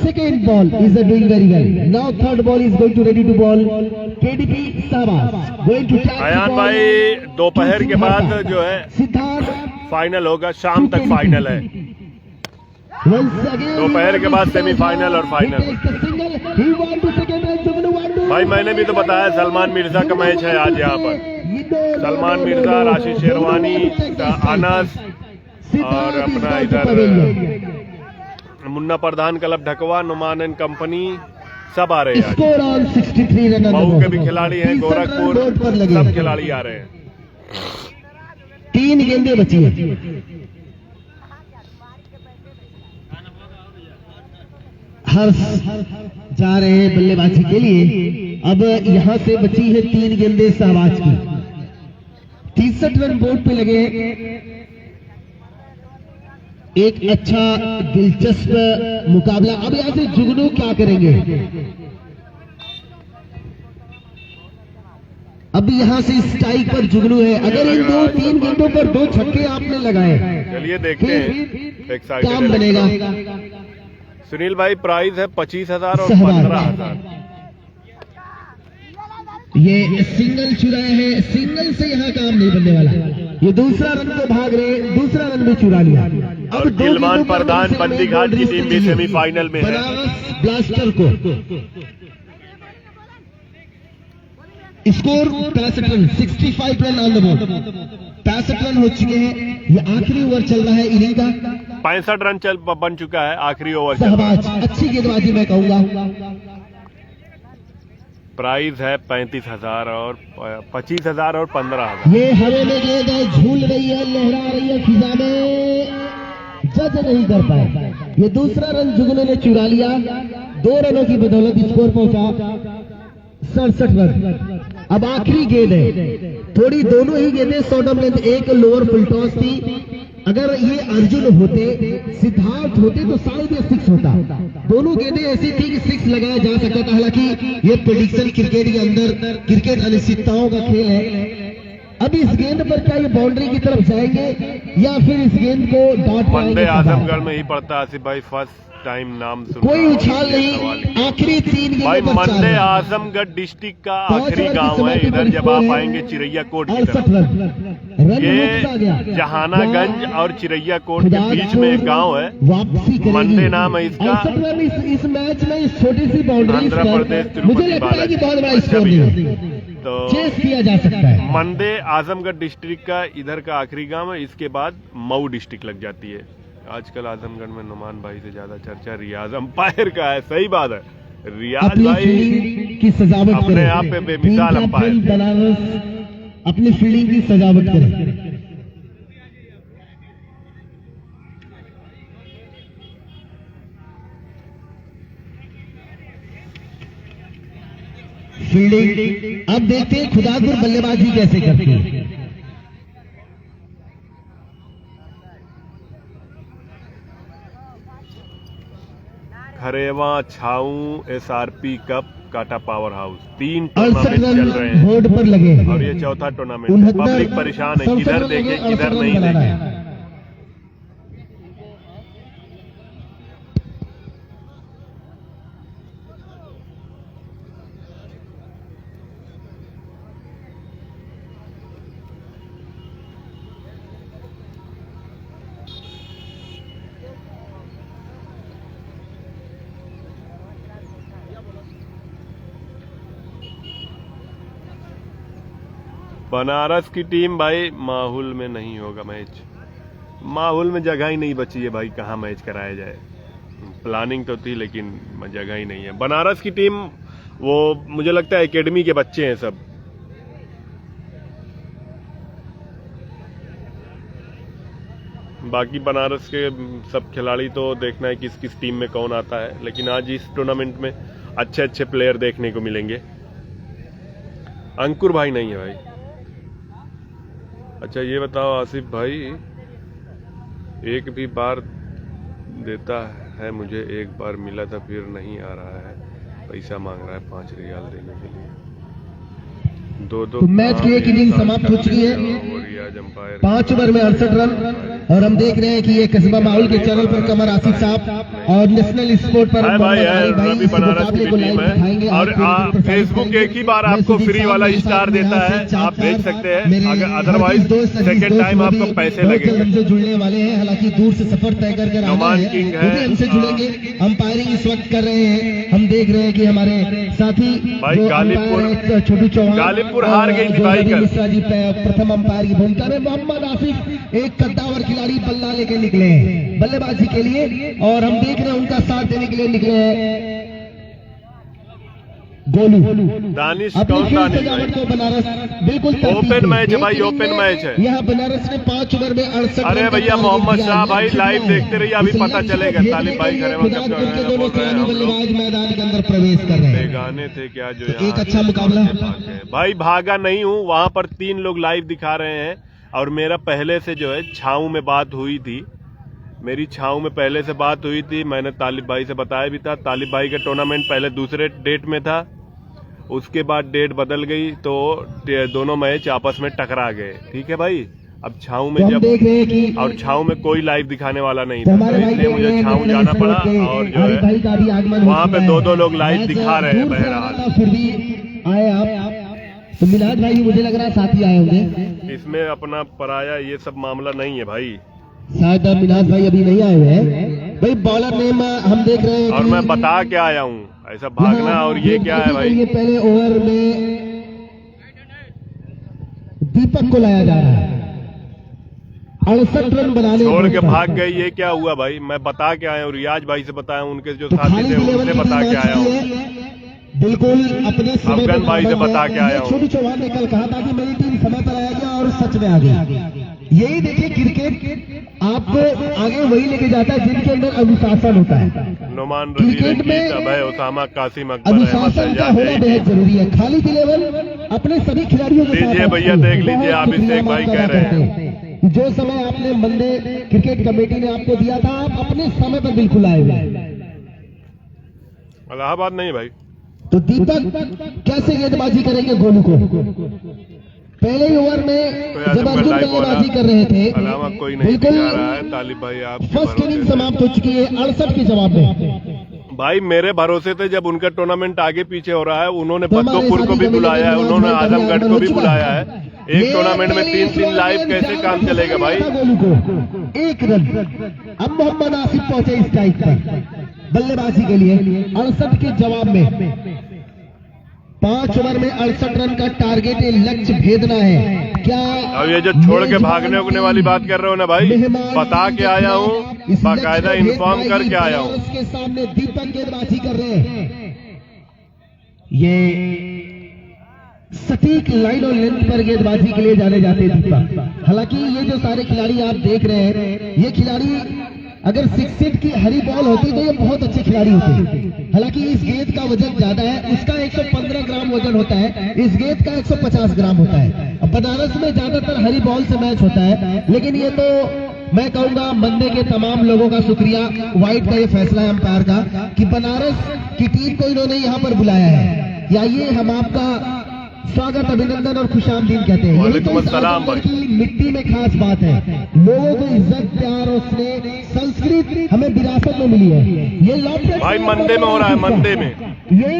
Second ball is doing very well. Now third ball is going to ready to ball. KDP Sabas going to tap Ayan भाई दोपहर के बाद जो है Siddharth final होगा, शाम तक final है। दोपहर के बाद सेमीफाइनल और फाइनल। भाई मैंने भी तो बताया सलमान मिर्जा का मैच है आज यहाँ पर। सलमान मिर्जा, राशि शेरवानी, अनस और अपना इधर Munna Pradhan club ढकवा, Numan and company सब आ रहे हैं आज। मऊ के भी खिलाड़ी हैं, गोरखपुर, सब खिलाड़ी आ रहे हैं। 3 गेंदें बची हैं। हर्ष जा रहे हैं बल्लेबाजी के लिए। अब यहां से बची है 3 गेंदें सहबाज की। 63 रन बोर्ड पे लगे। एक अच्छा दिलचस्प मुकाबला। अब यहां से जुगनू क्या करेंगे? अब यहां से स्ट्राइक पर जुगनू है। अगर इन 2-3 गेंदों पर 2 छक्के आपने लगाए, चलिए देखते हैं काम बनेगा। सुनील भाई प्राइस है 25,000 और 15,000। ये सिंगल चुराए हैं, सिंगल से यहाँ काम नहीं बनने वाला। ये दूसरा रन को भाग रहे, दूसरा रन भी चुरा लिया। और गिलमान प्रधान बंदीघाट की टीम भी सेमीफाइनल में है। ब्लास्टर को score 65 run, 65 run on the board. 65 run हो चुके हैं। ये आखिरी ओवर चल रहा है इनिंग का। 65 रन बन चुका है, आखिरी ओवर। सहबाज अच्छी गेंदबाजी मैं कहूंगा। प्राइस है 35,000 और 25,000 और 15,000। ये हवे में गेंद है, झूल रही है, लहरा रही है फिजा में, जज नहीं कर पाए। ये दूसरा रन जुगनू ने चुरा लिया। 2 रनों की बदौलत स्कोर पहुंचा 67 रन। अब आखिरी गेंद है, थोड़ी दोनों ही गेंदें शॉर्ट ऑफ लेंथ, एक लोअर फुल टॉस थी। अगर ये अर्जुन होते, सिद्धार्थ होते तो शायद ये 6 होता। दोनों गेंदें ऐसी थी कि 6 लगाया जा सकता था। हालांकि ये प्रेडिक्शन क्रिकेट के अंदर, क्रिकेट अनिश्चितताओं का खेल है। अब इस गेंद पर क्या ये बाउंड्री की तरफ जाएंगे या फिर इस गेंद को डॉट वनडे आजमगढ़ में ही पड़ता है आसिफ भाई। फर्स्ट टाइम नाम सुन कोई रहा हूं, उछाल ये नहीं, सवाल है। आखिरी 3 भाई गेंदों पर 4 मंडे रन। आजमगढ़ डिस्ट्रिक्ट का 5 आखिरी ओवर की गांव है। समाप्ति इधर पर जब स्कोर आप है आएंगे चिरैया कोट की 68 तरफ, रन। रन ये लुप्त आ गया। जहानागंज और चिरैया कोट के खुदा बीच में एक गांव है, वापसी करेगी। मंडे नाम है इसका। 68 रन इस मैच में इस छोटी सी बाउंड्री आंध्र प्रदेश पर तिरुपति मुझे लगता है कि बहुत बड़ा अच्छा स्कोर भी है। नहीं तो चेस किया जा सकता है। मंडे आजमगढ़ डिस्ट्रिक्ट का इधर का आखिरी गांव है, इसके बाद मऊ डिस्ट्रिक्ट लग जाती है। आजकल आजमगढ़ में नुमान भाई से ज्यादा चर्चा रियाज अंपायर का है। सही बात है, रियाज अपनी भाई फील्डिंग की सजावट अपने करें। आप पे बेमिसाल टीम अंपायर। कैप्टन बनारस अपनी फील्डिंग की सजावट करें। फील्डिंग अब देखते हैं खुदापुर बल्लेबाजी कैसे करती है। खरेवा, छाऊ, SRP कप, काटा पावर हाउस, 3 68 टूर्नामेंट चल रहे रन हैं बोर्ड पर लगे हैं और ये चौथा टूर्नामेंट है। पब्लिक परेशान है, किधर देखे किधर नहीं देखे। बनारस की टीम भाई माहौल में नहीं होगा मैच, माहौल में जगह ही नहीं बची है भाई, कहाँ मैच कराया जाए। प्लानिंग तो थी लेकिन जगह ही नहीं है। बनारस की टीम वो मुझे लगता है एकेडमी के बच्चे हैं सब। बाकी बनारस के सब खिलाड़ी तो देखना है किस किस टीम में कौन आता है, लेकिन आज इस टूर्नामेंट में अच्छे अच्छे प्लेयर देखने को मिलेंगे। अंकुर भाई नहीं है भाई। अच्छा ये बताओ आसिफ भाई, एक भी बार देता है मुझे, एक बार मिला था फिर नहीं आ रहा है, पैसा मांग रहा है 5 रियाल देने के लिए। 2-2 तो मैच की एक इनिंग समाप्त हो चुकी है। 5 ओवर में 68 रन और हम देख रहे हैं कि ये कस्बा माहौल के चैनल पर कमर आसिफ साहब और नेशनल स्पोर्ट पर रवि बनारस की टीम है और फेसबुक एक ही बार आपको फ्री वाला स्टार देता है, आप देख सकते हैं, अगर अदरवाइज सेकंड टाइम आपको पैसे लगेंगे। हमसे जुड़ने वाले हैं, हालांकि दूर से सफर तय कर नुमान किंग है, हमसे जुड़ेंगे। अंपायरिंग इस वक्त कर रहे हैं, हम देख रहे हैं कि हमारे साथी भाई छोटू चौहान गालिबपुर हार गई थी भाई कल। मिश्रा जी प्रथम अंपायर की भूमिका में। मोहम्मद आसिफ एक कद्दावर खिलाड़ी बल्ला लेके निकले हैं बल्लेबाजी के लिए और हम देख रहे हैं उनका साथ देने के लिए निकले हैं गोलू। दानिश कौन दानिश भाई? तो बनारस बिल्कुल ओपन मैच है भाई, ओपन मैच है। यहाँ बनारस ने 5 ओवर में 68 अरे भैया मोहम्मद शाह भाई लाइव देखते रहिए, अभी पता चलेगा। तालिब भाई खरेवा बल्लेबाज मैदान के अंदर प्रवेश कर रहे हैं। बेगाने थे क्या जो एक अच्छा मुकाबला भाई, भागा नहीं हूँ, वहां पर 3 लोग लाइव दिखा रहे हैं और मेरा पहले से जो है छाऊ में बात हुई थी, मेरी छाऊ में पहले से बात हुई थी। मैंने तालिब भाई से बताया भी था। तालिब भाई का टूर्नामेंट पहले दूसरे डेट में था, उसके बाद डेट बदल गई तो दोनों मैच आपस में टकरा गए। ठीक है भाई, अब छाऊ में जब और छाऊ में कोई लाइव दिखाने वाला नहीं था, तो इसलिए मुझे छाऊ जाना पड़ा और जो है वहाँ पे 2-2 लोग लाइव दिखा रहे हैं। बहरहाल फिर भी आए आप तो मिलाद भाई मुझे लग रहा है साथी आए होंगे। इसमें अपना पराया ये सब मामला नहीं है भाई। शायद मिलाद भाई अभी नहीं आए हुए हैं भाई। बॉलर नेम हम देख रहे हैं और मैं बता के आया हूँ, ऐसा भागना और ये क्या है भाई। ये पहले ओवर में दीपक को लाया जा रहा है, 68 रन बनाने छोड़ के भाग गए, ये क्या हुआ भाई? मैं बता के आया हूँ, रियाज भाई से बताया हूँ, उनके जो साथी थे उनसे बता के आया हूँ, बिल्कुल अपने समय अफगान भाई से बता के आया हूँ। छोटू चौहान ने कल कहा था कि मेरी टीम समय पर आएगी और सच में आ गई। यही देखिए क्रिकेट आपको आगे वही लेके जाता है जिनके अंदर अनुशासन होता है। नुमान क्रिकेट में अभय, उसामा, कासिम, अकबर, अनुशासन का होना बेहद जरूरी है। खाली लेवल अपने सभी खिलाड़ियों के साथ लीजिए भैया, देख लीजिए, आप इसे भाई कह रहे हैं जो समय आपने मंडे क्रिकेट कमेटी ने आपको दिया था, आप अपने समय पर बिल्कुल आए हुए। इलाहाबाद नहीं भाई। तो दीपक कैसे गेंदबाजी करेंगे गोलू को? पहले ही ओवर में जब अर्जुन बल्लेबाजी कर रहे थे, अलावा कोई नहीं जा रहा है। तालिब भाई आप फर्स्ट इनिंग समाप्त हो चुकी है 68 के जवाब में। भाई मेरे भरोसे थे जब उनका टूर्नामेंट आगे पीछे हो रहा है, उन्होंने बद्दोपुर को भी बुलाया है, उन्होंने आजमगढ़ को भी बुलाया है। एक टूर्नामेंट में 3-3 लाइव कैसे काम चलेगा भाई? गोलू को 1 रन। अब मोहम्मद आसिफ पहुंचे स्ट्राइक पर बल्लेबाजी के लिए 68 के जवाब में। 5 ओवर में 68 रन का टारगेट लक्ष्य भेदना है। क्या अब ये जो छोड़ के भागने उगने वाली बात कर रहे हो ना भाई, बता के आया हूँ, बाकायदा इन्फॉर्म करके आया हूँ। उसके सामने दीपक गेंदबाजी कर रहे हैं। ये सटीक लाइन और लेंथ पर गेंदबाजी के लिए जाने जाते हैं दीपक। हालांकि ये जो सारे खिलाड़ी आप देख रहे हैं, ये खिलाड़ी अगर 6 फीट की हरी बॉल होती तो ये बहुत अच्छे खिलाड़ी होते। हालांकि इस गेंद का वजन ज्यादा है, उसका 115 ग्राम वजन होता है, इस गेंद का 150 ग्राम होता है। अब बनारस में ज्यादातर हरी बॉल से मैच होता है, लेकिन ये तो मैं कहूंगा मंडे के तमाम लोगों का शुक्रिया, व्हाइट का ये फैसला है अंपायर का कि बनारस की टीम को इन्होंने यहाँ पर बुलाया है। या ये हम आपका स्वागत, अभिनंदन और खुशामदीद कहते हैं। यही तो इस आजमगढ़ की मिट्टी में खास बात है। लोगों को इज्जत, प्यार और स्नेह, संस्कृति हमें विरासत में मिली है। ये लॉफ्ट भाई मंडे में हो रहा है, मंडे में। ये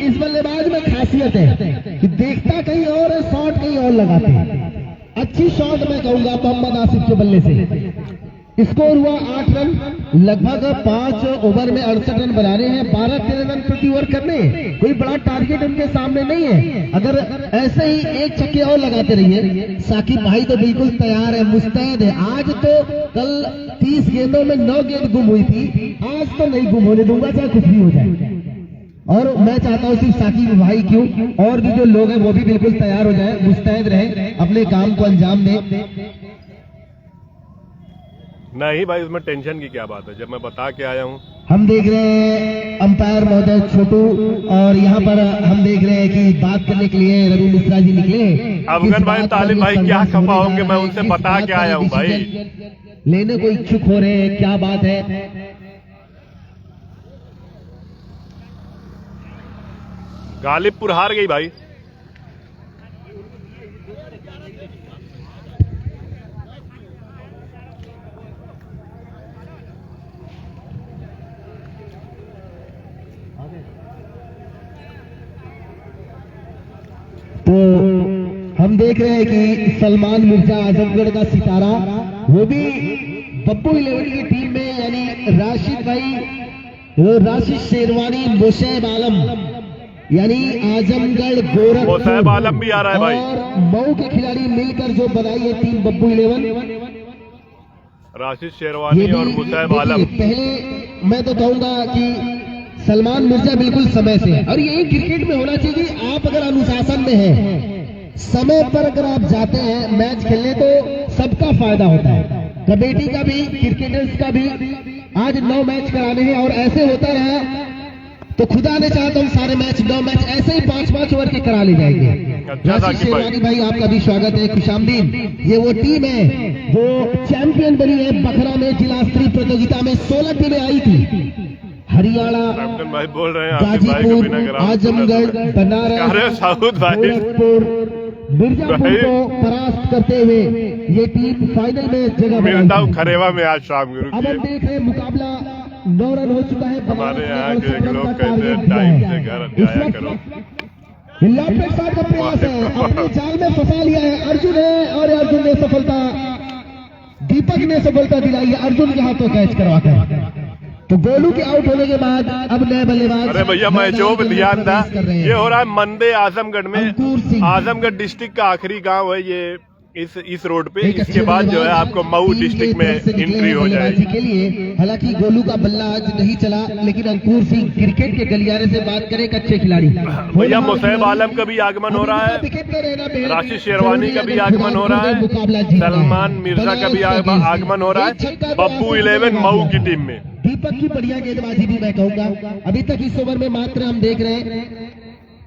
इस बल्लेबाज में खासियत है कि देखता कहीं और है, शॉट कहीं और लगाते हैं। अच्छी शॉट मैं कहूंगा मोहम्मद आसिफ के बल्ले से। स्कोर हुआ 8 रन। लगभग 5 ओवर में 68 रन बनाने हैं, 12-13 रन प्रति ओवर करने। कोई बड़ा टारगेट उनके सामने नहीं है। अगर ऐसे ही एक छक्के और लगाते रहिए, साकिब भाई तो बिल्कुल तैयार है, मुस्तैद है। आज तो कल 30 गेंदों में 9 गेंद गुम हुई थी, आज तो नहीं गुम होने दूंगा, चाहे कुछ भी हो जाए। और मैं चाहता हूँ सिर्फ साकिब भाई क्यों, और भी जो लोग हैं वो भी बिल्कुल तैयार हो जाए, मुस्तैद रहे, अपने काम को अंजाम दें। नहीं भाई, उसमें टेंशन की क्या बात है, जब मैं बता के आया हूँ। हम देख रहे हैं अंपायर महोदय छोटू, और यहाँ पर हम देख रहे हैं कि बात करने के लिए रवि मिश्रा जी निकले। अफगन भाई, तालिब भाई क्या खफा होंगे, मैं उनसे बता के आया हूँ भाई। लेने को इच्छुक हो रहे हैं, क्या बात है? गालिबपुर हार गई भाई। तो हम देख रहे हैं कि सलमान मिर्जा आजमगढ़ का सितारा, वो भी बब्बू 11 की टीम में, यानी राशिद भाई, राशिद शेरवानी, मुसैब आलम, यानी आजमगढ़, गोरखपुर, मुसैब आलम भी आ रहा है भाई, और मऊ के खिलाड़ी मिलकर जो बनाई है टीम बब्बू 11, राशिद शेरवानी और मुसैब आलम। पहले मैं तो कहूंगा कि सलमान मिर्जा बिल्कुल समय से, और यही क्रिकेट में होना चाहिए कि आप अगर अनुशासन में हैं, समय पर अगर आप जाते हैं मैच खेलने, तो सबका फायदा होता है। कमेटी का भी, क्रिकेटर्स का भी। आज 9 मैच कराने हैं, और ऐसे होता रहा तो खुदा ने चाहा तो हम सारे मैच 9 मैच ऐसे ही 5-5 ओवर के करा ले जाएंगे। राशिद शेरवानी भाई, आपका भी स्वागत है, खुशामदीद। ये वो टीम है जो चैंपियन बनी है बखरा में, जिला स्तरीय प्रतियोगिता में 16 टीमें आई थी। हरियाणा, भाई बोल रहे हैं, गाजीपुर, आजमगढ़, बनारस, गोरखपुर, मिर्जापुर को परास्त करते हुए ये टीम फाइनल में जगह मिलता हूँ खरेवा में आज शाम को। अब हम देख रहे हैं मुकाबला 9 रन हो चुका है। हमारे यहाँ के लोग कहते हैं टाइम से घर जाया करो। लॉफ्ट शॉट का प्रयास है, अपने जाल में फंसा लिया है अर्जुन है, और अर्जुन ने सफलता, दीपक ने सफलता दिलाई है अर्जुन के हाथों कैच करवाकर। तो गोलू के आउट होने के बाद अब नए बल्लेबाज। अरे भैया मैचों पे ध्यान था, ये हो रहा है मंडे आजमगढ़ में। आजमगढ़ डिस्ट्रिक्ट का आखिरी गांव है ये, इस रोड पे। इसके बाद जो है आपको मऊ डिस्ट्रिक्ट में एंट्री हो जाएगी के लिए। हालांकि गोलू का बल्ला आज नहीं चला, लेकिन अंकुर सिंह क्रिकेट के गलियारे से बात करें, अच्छे खिलाड़ी। भैया मुसैब आलम का भी आगमन हो रहा है, राशिद शेरवानी का भी आगमन हो रहा है, सलमान मिर्जा का भी आगमन हो रहा है, बब्बू 11 मऊ की टीम में। दीपक की बढ़िया गेंदबाजी भी मैं कहूंगा। अभी तक इस ओवर में मात्र हम देख रहे हैं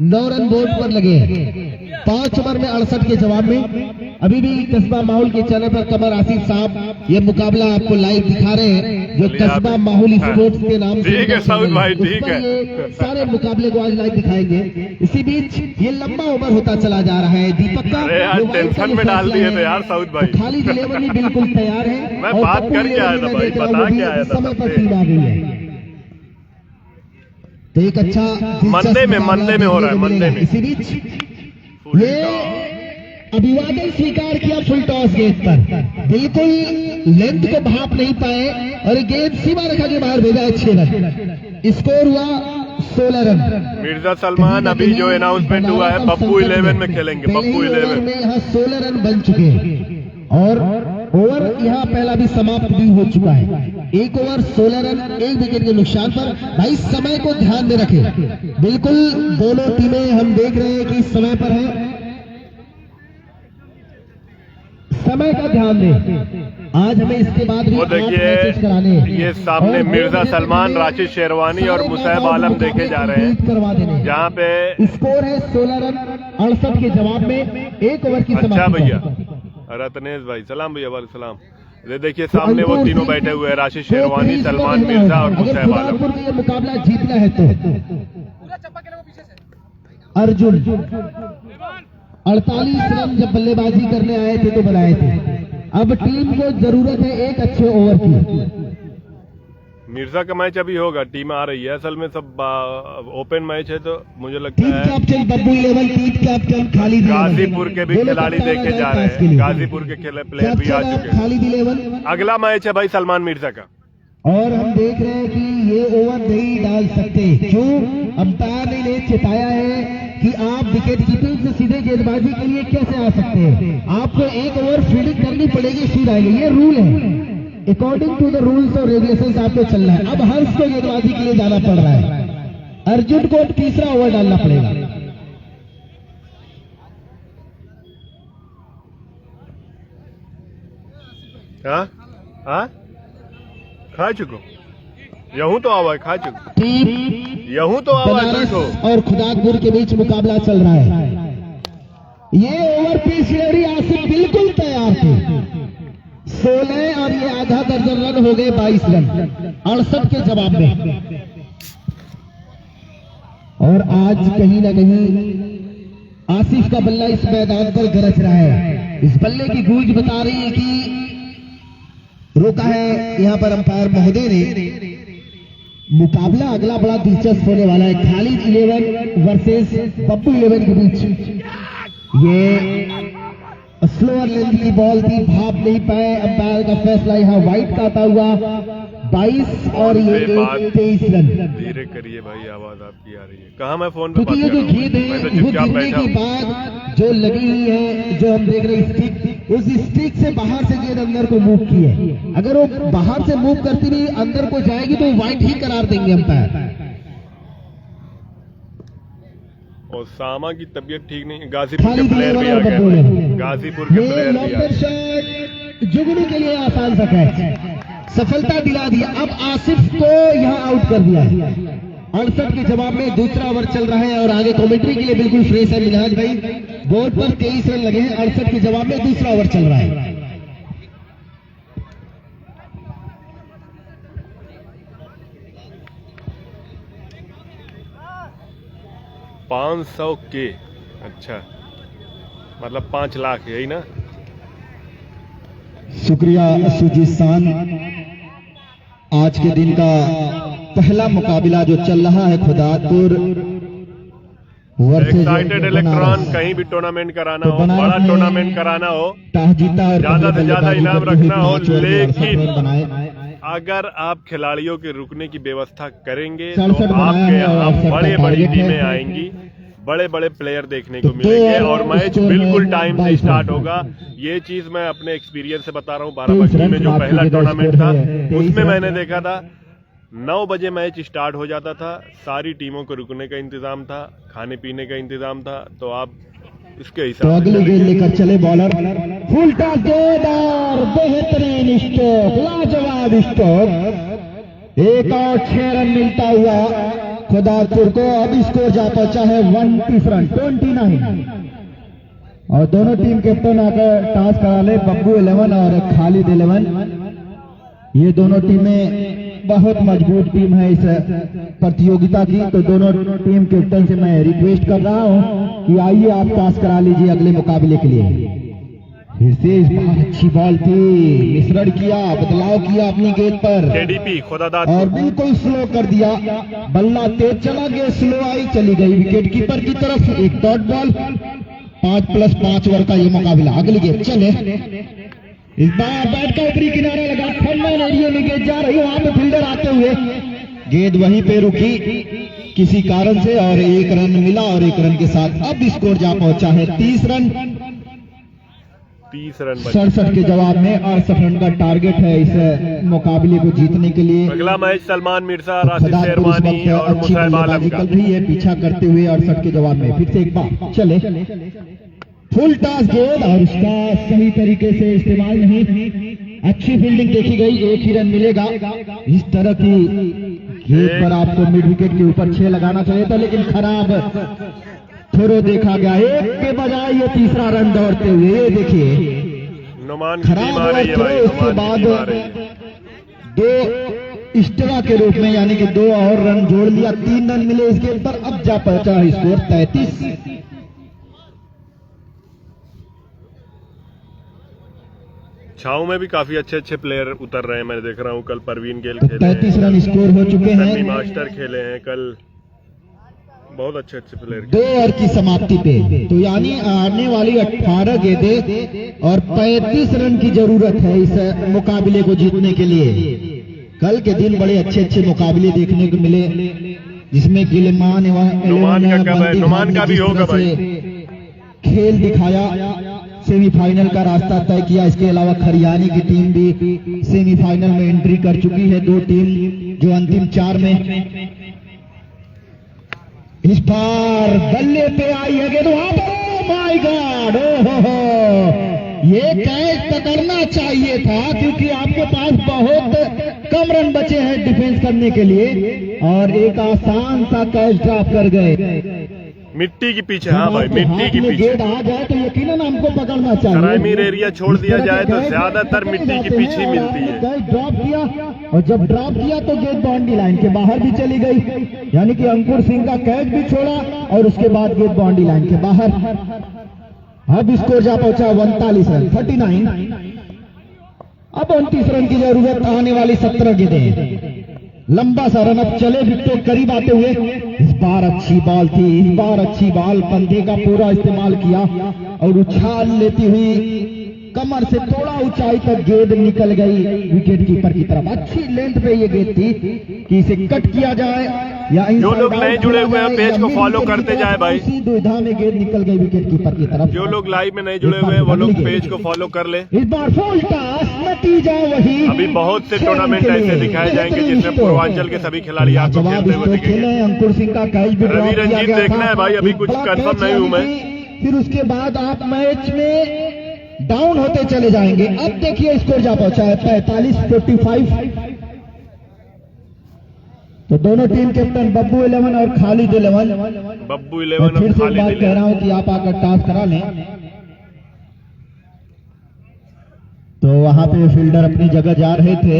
9 रन बोर्ड पर लगे हैं। 5 ओवर में 68 के जवाब में। अभी भी कस्बा माहौल के चैनल पर कमर आसिफ साहब ये मुकाबला आपको लाइव दिखा रहे हैं, जो कस्बा माहौल स्पोर्ट्स के नाम से ठीक है साउद भाई, ठीक है। ये सारे मुकाबले को आज लाइव दिखाएंगे। इसी बीच ये लंबा ओवर होता चला जा रहा है दीपक का। अरे यार टेंशन में डाल दिए थे यार साउद भाई। खाली इलेवन भी बिल्कुल तैयार है। मैं बात करके आया था भाई, बता के आया था समय पर टीम आ गई है। तो एक अच्छा मंदे में हो रहा है, मंदे में। इसी बीच ये अभिवादन स्वीकार किया फुल टॉस गेंद पर, बिल्कुल लेंथ को भाप नहीं पाए और गेंद सीमा रेखा के बाहर भेजा है 6 रन। स्कोर हुआ 16 रन। मिर्जा सलमान अभी जो अनाउंसमेंट हुआ है पप्पू 11 में खेलेंगे, पप्पू 11 में यहाँ 16 रन बन चुके हैं और ओवर यहाँ पहला भी समाप्त भी हो चुका है। 1 ओवर 16 रन 1 विकेट के नुकसान पर। भाई समय को ध्यान में रखें, बिल्कुल दोनों टीमें हम देख रहे हैं कि समय पर है, समय का ध्यान दें। आज हमें इसके बाद भी वो देखिए ये सामने मिर्जा सलमान, राशिद शेरवानी और मुसैब आलम देखे जा रहे हैं, जहाँ पे स्कोर है 16 रन 68 के जवाब में 1 ओवर की समाप्ति। अच्छा भैया रत्नेश भाई, सलाम भैया, वाले सलाम। ये देखिए सामने वो तीनों बैठे हुए हैं, राशिद शेरवानी, सलमान मिर्जा और मुसैब आलम। ये मुकाबला जीतना है तो अर्जुन 48 रन जब बल्लेबाजी करने आए थे तो बनाए थे। अब टीम को जरूरत है एक अच्छे ओवर की। मिर्जा का मैच अभी होगा, टीम आ रही है, असल में सब ओपन मैच है, तो मुझे लगता है captain Babbu 11, team captain Khalid, Ghazipur के भी खिलाड़ी देखे जा रहे हैं, गाजीपुर के प्लेयर भी आ चुके हैं। खालिद 11 अगला मैच है भाई सलमान मिर्जा का, और हम देख रहे हैं कि ये ओवर नहीं डाल सकते। क्यों? अंपायर ने चेताया है कि आप विकेट कीपिंग से सीधे गेंदबाजी के लिए कैसे आ सकते हैं, आपको 1 ओवर फील्डिंग करनी पड़ेगी फिर आएंगे। ये रूल है, अकॉर्डिंग टू द रूल्स और रेगुलेशंस आपको चलना है। अब हर्ष को गेंदबाजी के लिए जाना पड़ रहा है, अर्जुन को तीसरा ओवर डालना पड़ेगा। हाँ खा चुको, यहूं तो आवाज खा चुको, यहूं तो आवाज और खुदापुर के बीच मुकाबला चल रहा है। ये ओवर पे शेरी आसिफ बिल्कुल तैयार थे, 16 और ये आधा दर्जन रन हो गए, 22 रन 68 के जवाब में। और आज कहीं ना कहीं आसिफ का बल्ला इस मैदान पर गरज रहा है। इस बल्ले की गूंज बता रही है कि रोका है यहाँ पर अंपायर महोदय ने। मुकाबला अगला बड़ा दिलचस्प होने वाला है, खालिद 11 वर्सेस बब्बू 11 के बीच। ये स्लोअर लेंथ की बॉल थी, भाप नहीं पाए, अंपायर का फैसला यहाँ वाइड काटा हुआ। 22 और ये 23 रन। धीरे करिए भाई, आवाज आपकी आ रही है। कहाँ मैं फोन पे क्योंकि ये जो गेंद है वो गिरने के बाद जो लगी हुई है, जो हम देख रहे हैं स्टिक, उस स्टिक से बाहर से गेंद अंदर को मूव की है। अगर वो बाहर से मूव करती हुई अंदर को जाएगी तो वाइड ही करार देंगे अंपायर। और सामा की तबीयत ठीक नहीं, गाजीपुर के प्लेयर भी आ गए, गाजीपुर के प्लेयर भी आ गए। जुगनू के लिए आसान सा कैच, सफलता दिला दिया। अब आसिफ को यहाँ आउट कर दिया है। 68 के जवाब में दूसरा ओवर चल रहा है और आगे कमेंट्री के लिए बिल्कुल फ्रेश है मिनहाज भाई। बोर्ड पर 23 रन लगे हैं, 68 के जवाब में दूसरा ओवर चल रहा है। $500K, अच्छा मतलब 5 लाख, यही ना। शुक्रिया सुजीत खान। आज के दिन का पहला मुकाबला जो चल रहा है खुदापुर एक्साइटेड इलेक्ट्रॉन, कहीं भी टूर्नामेंट कराना हो, बड़ा टूर्नामेंट कराना हो, ज्यादा से ज्यादा इनाम रखना हो, लेकिन अगर आप खिलाड़ियों के रुकने की व्यवस्था करेंगे तो आपके यहाँ बड़े बड़ी टीमें आएंगी, बड़े बड़े प्लेयर देखने को मिलेंगे और मैच बिल्कुल टाइम से स्टार्ट होगा। ये चीज मैं अपने एक्सपीरियंस से बता रहा हूँ। बाराबंकी में जो पहला टूर्नामेंट था उसमें मैंने देखा था 9 बजे मैच स्टार्ट हो जाता था, सारी टीमों को रुकने का इंतजाम था, खाने पीने का इंतजाम था, तो आप इसके हिसाब से अगली गेंद लेकर चले बॉलर, फुल टॉस गेंद और बेहतरीन स्ट्रोक, लाजवाब स्ट्रोक, एक और 6 रन मिलता हुआ खुदापुर को। अब स्कोर जा पहुंचा है 29। और दोनों टीम कैप्टन आकर टॉस करा ले, बब्बू 11 और खालिद 11। ये दोनों टीमें बहुत मजबूत टीम है इस प्रतियोगिता की। तो दोनों टीम कैप्टन से मैं रिक्वेस्ट कर रहा हूं कि आइए आप टॉस करा लीजिए अगले मुकाबले के लिए। फिर से इस बार अच्छी बॉल थी, मिश्रण किया, बदलाव किया अपनी गेंद पर केडीपी खुदादाद और बिल्कुल स्लो कर दिया। बल्ला तेज चला गया, स्लो आई, चली गई विकेट कीपर की तरफ। एक डॉट बॉल, 5+5 ओवर का ये मुकाबला। अगली गेंद चले, इस बार बैट का ऊपरी किनारा लगा, फंडन एरिया में गेंद जा रही, वहां पे फील्डर आते हुए गेंद वहीं पे रुकी किसी कारण से और 1 रन मिला और 1 रन के साथ अब स्कोर जा पहुंचा है 30 रन। 67 के जवाब में 68 रन का टारगेट है इस मुकाबले को जीतने के लिए। अगला मैच सलमान मिर्जा, राशिद शेरवानी और मुसाइब आलम का भी है पीछा करते हुए 68 के जवाब में। फिर से एक बार चले, फुल टॉस गेंद और उसका सही तरीके से इस्तेमाल नहीं। अच्छी फील्डिंग देखी गई, 1 ही रन मिलेगा। इस तरह की गेंद पर आपको मिड विकेट के ऊपर 6 लगाना चाहिए था, लेकिन खराब थ्रो देखा गया। 1 के बजाय ये 3रा रन दौड़ते हुए, ये देखिए खराब हुआ थ्रो। उसके बाद 2 एक्स्ट्रा के रूप में यानी कि 2 और रन जोड़ लिया, 3 रन मिले इस गेंद पर। अब जा पहुंचा स्कोर 33। छाव में भी काफी अच्छे प्लेयर उतर रहे हैं, मैं देख रहा हूँ। कल परवीन गेल खेले, 33 रन स्कोर हो चुके हैं। सन्नी मास्टर खेले हैं कल, बहुत अच्छे प्लेयर। 2 ओवर की समाप्ति पे तो यानी आने वाली 18 गेंदें और 35 रन की जरूरत है इस मुकाबले को जीतने के लिए। कल के दिन बड़े अच्छे मुकाबले देखने को मिले, जिसमें गिलमान नुमान का भी होगा भाई। खेल दिखाया, सेमीफाइनल का रास्ता तय किया। इसके अलावा खरियानी की टीम भी सेमीफाइनल में एंट्री कर चुकी है। 2 टीम जो अंतिम 4 में। इस बार बल्ले पे आई है गेंद, वहां पर माय गॉड, ये कैच पकड़ना चाहिए था क्योंकि आपके पास बहुत कम रन बचे हैं डिफेंस करने के लिए और एक आसान सा कैच ड्रॉप कर गए मिट्टी के पीछे। हाँ भाई, मिट्टी के पीछे गेंद आ जाए तो यकीनन हमको पकड़ना चाहिए। क्राइमीर एरिया छोड़ दिया जाए तो ज्यादातर मिट्टी के पीछे मिलती है। ड्रॉप किया और जब ड्रॉप किया तो गेंद बाउंड्री लाइन के बाहर भी चली गई, यानी कि अंकुर सिंह का कैच भी छोड़ा और उसके बाद गेंद बाउंड्री लाइन के बाहर। अब स्कोर जा पहुंचा 39 रन, 39। अब 29 रन की जरूरत, आने वाली 17 गेंदें। लंबा सा रन अप चले, विकेट करीब आते हुए। इस बार अच्छी बॉल थी, इस बार अच्छी बॉल, कंधे का पूरा इस्तेमाल किया और उछाल लेती हुई कमर से थोड़ा ऊंचाई तक गेंद निकल गई विकेट कीपर की तरफ। अच्छी लेंथ पे ये गेंद थी कि इसे कट किया जाए या जो लोग नए जुड़े हुए हैं पेज को फॉलो करते जाए भाई। इसी दुविधा में गेंद निकल गई विकेट कीपर की तरफ। जो लोग लाइव में नहीं जुड़े हुए हैं वो लोग पेज को फॉलो कर ले। इस बार फुल टॉस, नतीजा वही। अभी बहुत से टूर्नामेंट ऐसे दिखाए जाएंगे जिसमें पूर्वांचल के सभी खिलाड़ी आपको खेलते हुए दिखेंगे। अंकुर सिंह का कैच भी रवि रंजीत देखना है भाई, अभी कुछ कंफर्म नहीं हूं मैं। फिर उसके बाद आप मैच में डाउन होते चले जाएंगे। अब देखिए स्कोर जा पहुंचा है 45-55। तो दोनों टीम कैप्टन बब्बू 11 और खालिद 11। बब्बू 11 फिर और से खालिद बात कह रहा हूं कि आप आकर टॉस करा लें। तो वहां पे फील्डर अपनी जगह जा रहे थे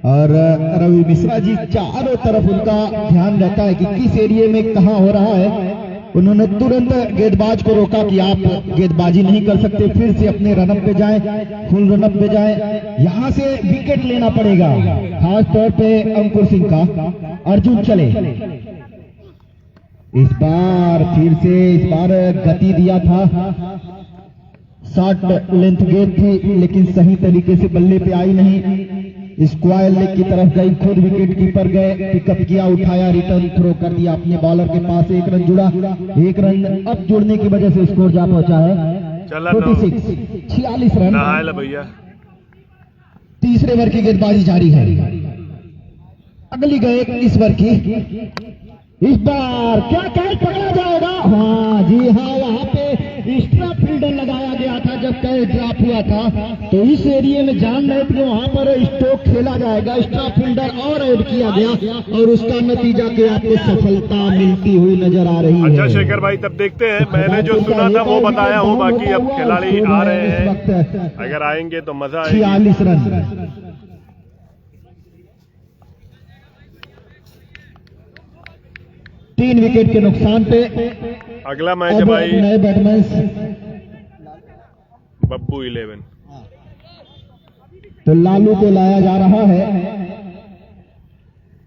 और रवि मिश्रा जी चारों तरफ उनका ध्यान रहता है कि किस एरिया में कहां हो रहा है। उन्होंने तुरंत गेंदबाज को रोका कि आप गेंदबाजी नहीं कर सकते, फिर से अपने रनअप पे जाएं, फुल रनअप पे जाएं। यहां से विकेट लेना पड़ेगा, खास तौर पे अंकुर सिंह का। अर्जुन चले, इस बार फिर से इस बार गति दिया था, शॉर्ट लेंथ गेंद थी लेकिन सही तरीके से बल्ले पे आई नहीं। स्क्वायर लेग की तरफ गई, खुद विकेट कीपर गए, पिकअप किया, उठाया, रिटर्न थ्रो कर दिया अपने बॉलर के पास। 1 रन जुड़ा, 1 रन अब जुड़ने की वजह से स्कोर जा पहुंचा है 46 रन भैया। तीसरे ओवर की गेंदबाजी जारी है। अगली गेंद इस ओवर की, इस बार क्या कैच पकड़ा जाएगा? हाँ जी हाँ, वहां पे एक्स्ट्रा फील्डर लगाया गया था जब कैच ड्रॉप हुआ था, तो इस एरिया में जान रहे थे वहां पर स्ट्रोक खेला जाएगा, एक्स्ट्रा फील्डर और ऐड किया गया और उसका नतीजा के आपको सफलता मिलती हुई नजर आ रही है। अच्छा शेखर भाई, तब देखते हैं, मैंने जो सुना था वो बताया हूँ, बाकी अब खिलाड़ी आ रहे हैं, अगर आएंगे तो मजा आएगा। 46 रन 3 विकेट के नुकसान पे अगला मैच है अब भाई नए बैट्समैन बब्बू 11। तो लालू को लाया जा रहा है।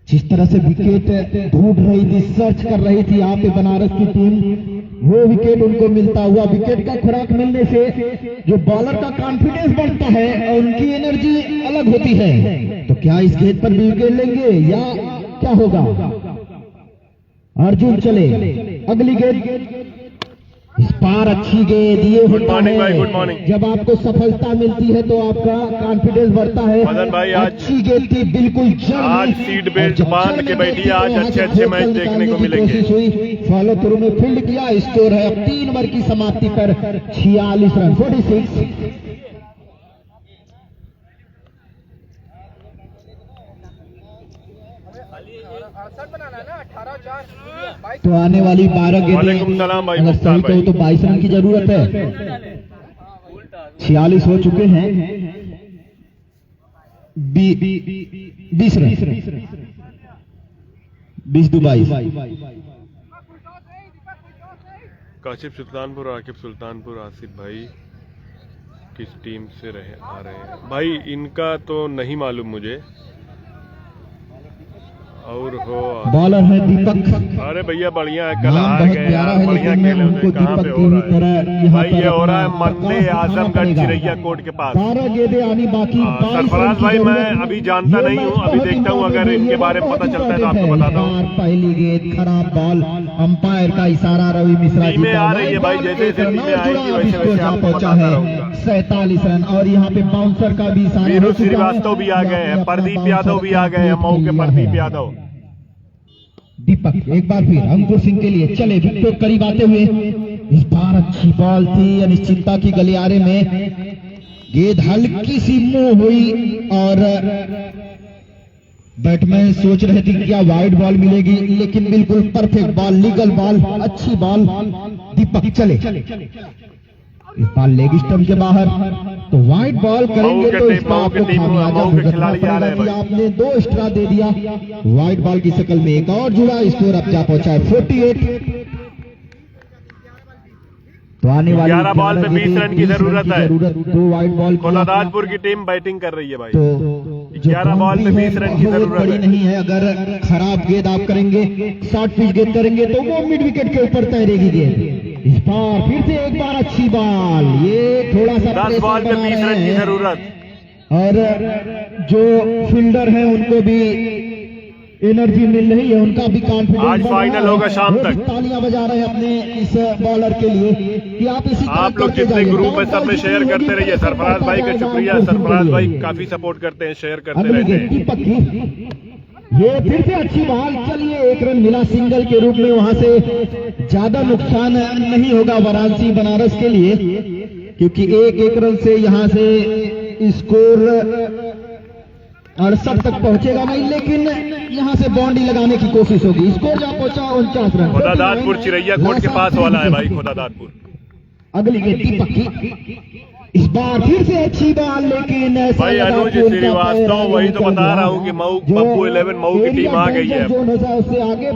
जिस तरह से विकेट ढूंढ रही थी, सर्च कर रही थी यहाँ पे बनारस की टीम, वो विकेट उनको मिलता हुआ, विकेट का खुराक मिलने से जो बॉलर का कॉन्फिडेंस बढ़ता है और उनकी एनर्जी अलग होती है। तो क्या इस गेंद पर भी विकेट लेंगे या क्या होगा? अर्जुन चले, अगली गेंद, इस पार अच्छी गेंद, ये होता मॉर्निंग भाई, गुड है मॉर्निंग। जब आपको सफलता मिलती है तो आपका कॉन्फिडेंस बढ़ता है। मदन भाई, आज अच्छी गेंद थी, बिल्कुल जड़ में। आज सीट बेल्ट और जब बांध जड़ के में बैठी, देखी आज तो वहाँ अच्छे से अच्छे खोल मैच कर देखने निकालने को की मिलेंगे। कोशिश हुई, फॉलो थ्रू में फील्ड किया, स्कोर है अब 3 ओवर की समाप्ति पर 46 रन 46। तो आने वाली 12 वालेकुम सलाम भाई, अगर मुख्तार सही भाई। कहो तो 22 रन की जरूरत है। 46 हो चुके हैं, 20 रन 20 22। काशिफ सुल्तानपुर, आकिब सुल्तानपुर, आसिफ भाई किस टीम से आ रहे हैं भाई, इनका तो नहीं मालूम मुझे। और हो बॉलर है दीपक, अरे भैया बढ़िया है, कल नाम हार बहुत गए प्यारा यार, है, बढ़िया लेकिन मैं खेले उनको उन्हें, कहाँ दीपक पे की हो ही रहा है तरह यहाँ भाई? पर ये हो रहा है अपना मन्ने प्रकाश आजमगढ़ पड़ेगा। चिरैया कोर्ट के पास। 12 गेंदें आनी बाकी, 22 सरफराज भाई, रन की मैं जरूरत। अभी जानता ये नहीं मैच हूँ, अभी बहुत देखता हूँ, अगर इंपॉर्टेंट है, इनके ये बारे में बहुत पता चलता है तो इंपॉर्टेंट आपको बताता हूँ। इस बार पहली गेंद खराब बॉल, अंपायर का इशारा, रवि मिश्रा जी टीमें का आ रही है भाई, बॉल, जैसे एक जैसे रन टीमें और आएंगी जुड़ा, वैसे अब वैसे स्कोर आपको पहुंचा बताता है रहूंगा। 47 रन। और यहाँ पे बाउंसर का भी इशारा वीरू हो चुका है। श्रीवास्तव भी आ गए हैं, अपना प्रदीप बाउंसर यादव भी आ गए हैं, मऊ के लिया प्रदीप है। यादव। दीपक एक बार फिर अंकुर सिंह के लिए चले, विकेट करीब आते हुए, इस बार अच्छी बॉल थी, अनिश्चितता की गलियारे में गेंद हल्की सी मुंह हुई और बैट्समैन सोच रहे थे कि क्या वाइड बॉल मिलेगी, लेकिन बिल्कुल परफेक्ट बॉल, लीगल बॉल, अच्छी बॉल। दीपक चले, इस बार लेग स्टंप के बाहर, तो वाइड बॉल करेंगे तो इसका आपको खामियाजा भुगतना पड़ेगा कि आपने 2 एक्स्ट्रा दे दिया। वाइड बॉल की शक्ल में एक और जुड़ा, स्कोर अब जा पहुंचा है 48। तो आने वाली 11 बॉल पे 20 रन की जरूरत है। 2 वाइड बॉल की कोलादातपुर की टीम बैटिंग कर रही है भाई। तो 11 बॉल पे 20 रन की बहुत जरूरत बड़ी है। नहीं है। अगर खराब गेंद आप करेंगे, शॉर्ट पिच गेंद करेंगे तो वो मिड विकेट के ऊपर तैरेगी गेंद। इस बार फिर से एक बार अच्छी बॉल, ये थोड़ा सा 10 बॉल पे 20 रन की जरूरत। और जो फील्डर है उनको भी एनर्जी मिल रही है, उनका भी कॉन्फिडेंस आज फाइनल होगा शाम तक। तालियां बजा रहे हैं अपने इस बॉलर के लिए कि आप इसी तरह आप लोग करते जितने जाइए। ग्रुप है सब में शेयर करते रहिए। सरफराज भाई का शुक्रिया, सरफराज भाई काफी सपोर्ट करते हैं, शेयर करते अगली रहते गेंद हैं। दीपक की, ये फिर से अच्छी बॉल, चलिए 1 रन मिला सिंगल के रूप में, वहां से ज्यादा नुकसान नहीं होगा वाराणसी बनारस के लिए, क्योंकि 1 रन से यहां से स्कोर 68 तक पहुंचेगा नहीं, लेकिन यहां से बाउंड्री लगाने की कोशिश होगी। स्कोर जहां पहुंचा 49 रन। खोदादातपुर चिरैया कोर्ट के पास वाला है भाई, खोदादातपुर। अगली गेंद दीपक की, इस बार फिर से अच्छी बॉल, लेकिन ऐसा भाई लगा अनुज कि उनका श्रीवास्तव, पैर वही तो निकल बता गया। रहा हूँ कि मऊ जो बब्बू 11 मऊ की टीम आ गई है। एरिया जोन होता है उससे आगे,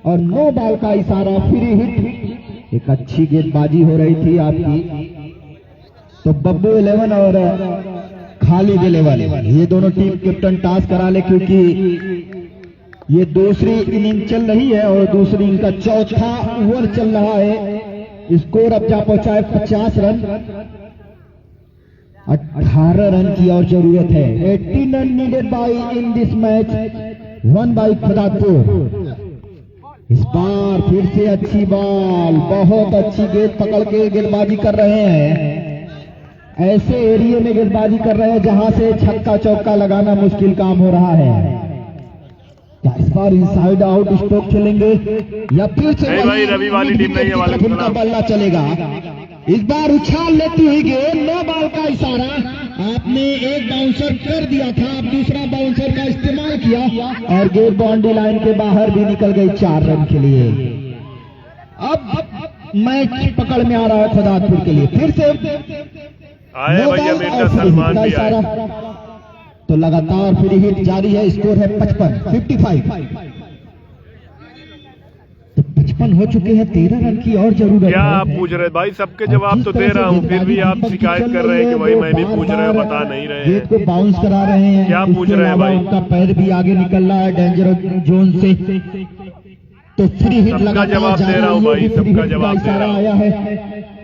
और 9 बॉल का इशारा, फ्री हिट। एक अच्छी गेंदबाजी हो रही थी आपकी। तो बब्बू 11 और खालिद 11, ये दोनों टीम कैप्टन टास्क करा ले, क्योंकि ये दूसरी इनिंग चल रही है और दूसरी इनका चौथा ओवर चल रहा है। स्कोर अब जा पहुंचा है 50 रन। 18 रन की और जरूरत है। 18 run needed by in this match, 1 by Khodatpur. इस बार फिर से अच्छी बॉल, बहुत अच्छी गेंद पकड़ के गेंदबाजी कर रहे हैं। ऐसे एरिया में गेंदबाजी कर रहे हैं जहां से छक्का चौका लगाना मुश्किल काम हो रहा है। क्या इस बार इनसाइड आउट स्ट्रोक खेलेंगे या फिर से नहीं भाई, रवि वाली टीम नहीं है, वाले उनका बल्ला चलेगा? इस बार उछाल लेती हुई गेंद, नो बॉल का इशारा। आपने एक बाउंसर कर दिया था, आप दूसरा बाउंसर का इस्तेमाल किया और गेंद बाउंड्री लाइन के बाहर भी निकल गई 4 रन के लिए। अब मैच पकड़ में आ रहा है खुदादपुर के लिए। फिर से आए भैया मिर्जा सलमान भी आए। तो लगातार फ्री हिट जारी है। स्कोर है 55। तो 55 हो चुके हैं, 13 रन की और जरूरत है। क्या आप पूछ रहे भाई? सबके जवाब तो दे रहा हूँ, फिर भी आप शिकायत कर रहे हैं कि भाई मैं भी पूछ रहे हो, बता नहीं रहे हैं। को बाउंस करा रहे हैं। क्या पूछ रहे हैं भाई? उनका पैर भी आगे निकल रहा है डेंजर जोन से। तो फ्री हिट सबका जवाब दे रहा हूँ भाई, सबका जवाब दे रहा हूँ। आया है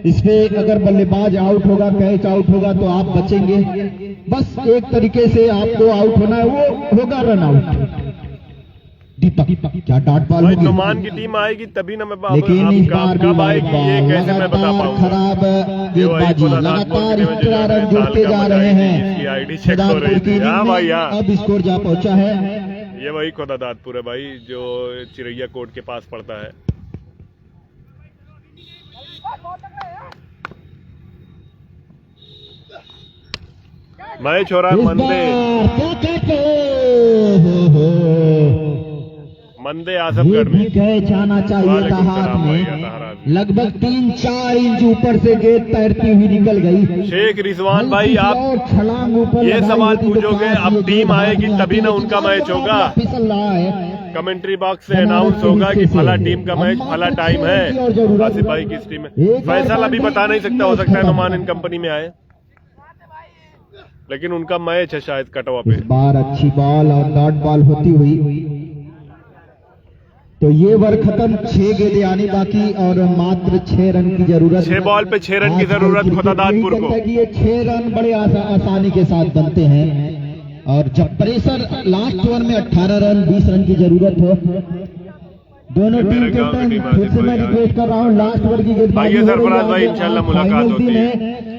इसमें अगर बल्लेबाज आउट होगा, कैच आउट होगा तो आप बचेंगे। बस एक तरीके से आपको आउट होना है, वो होगा रन आउट। दीपक क्या डॉट बॉल भाई होगी? नुमान की टीम आएगी तभी ना मैं लेकिन इस बार कब आएगी ये कैसे मैं बता पाऊंगा? खराब गेंदबाजी, लगातार एक्स्ट्रा रन जोड़ते जा रहे हैं। इसकी आईडी चेक हो रही थी। हाँ भाई हाँ, अब स्कोर जा पहुंचा है। ये वही खुदादातपुर है भाई जो चिरैया कोट के पास पड़ता है। मैच हो रहा है मंदे आजमगढ़ में। जाना चाहिए था हाथ में। लगभग 3-4 इंच ऊपर से गेंद तैरती हुई निकल गई। शेख रिजवान भाई आप छलांग ऊपर ये सवाल पूछोगे, अब टीम आएगी तभी ना उनका मैच होगा। फिसल रहा है। कमेंट्री बॉक्स से अनाउंस होगा कि फला टीम का मैच फला टाइम है। आसिफ भाई किस टीम है? फैसल अभी बता नहीं सकता, हो सकता है नुमान इन कंपनी में आए, लेकिन उनका मैच है शायद कटवा पे। इस बार अच्छी बॉल और डॉट बॉल होती हुई। तो ये ओवर खत्म, 6 गेंदें आनी बाकी और मात्र 6 रन की जरूरत। 6 बॉल पे 6 रन की जरूरत खुदादातपुर को। ये 6 रन बड़े आसानी के साथ बनते हैं और जब प्रेशर लास्ट ओवर में 18 रन 20 रन की जरूरत हो। दोनों टीम के फिर से मैं रिक्वेस्ट कर रहा हूँ, लास्ट ओवर की गेंदबाजी सरफराज भाई इंशाल्लाह मुलाकात होती है।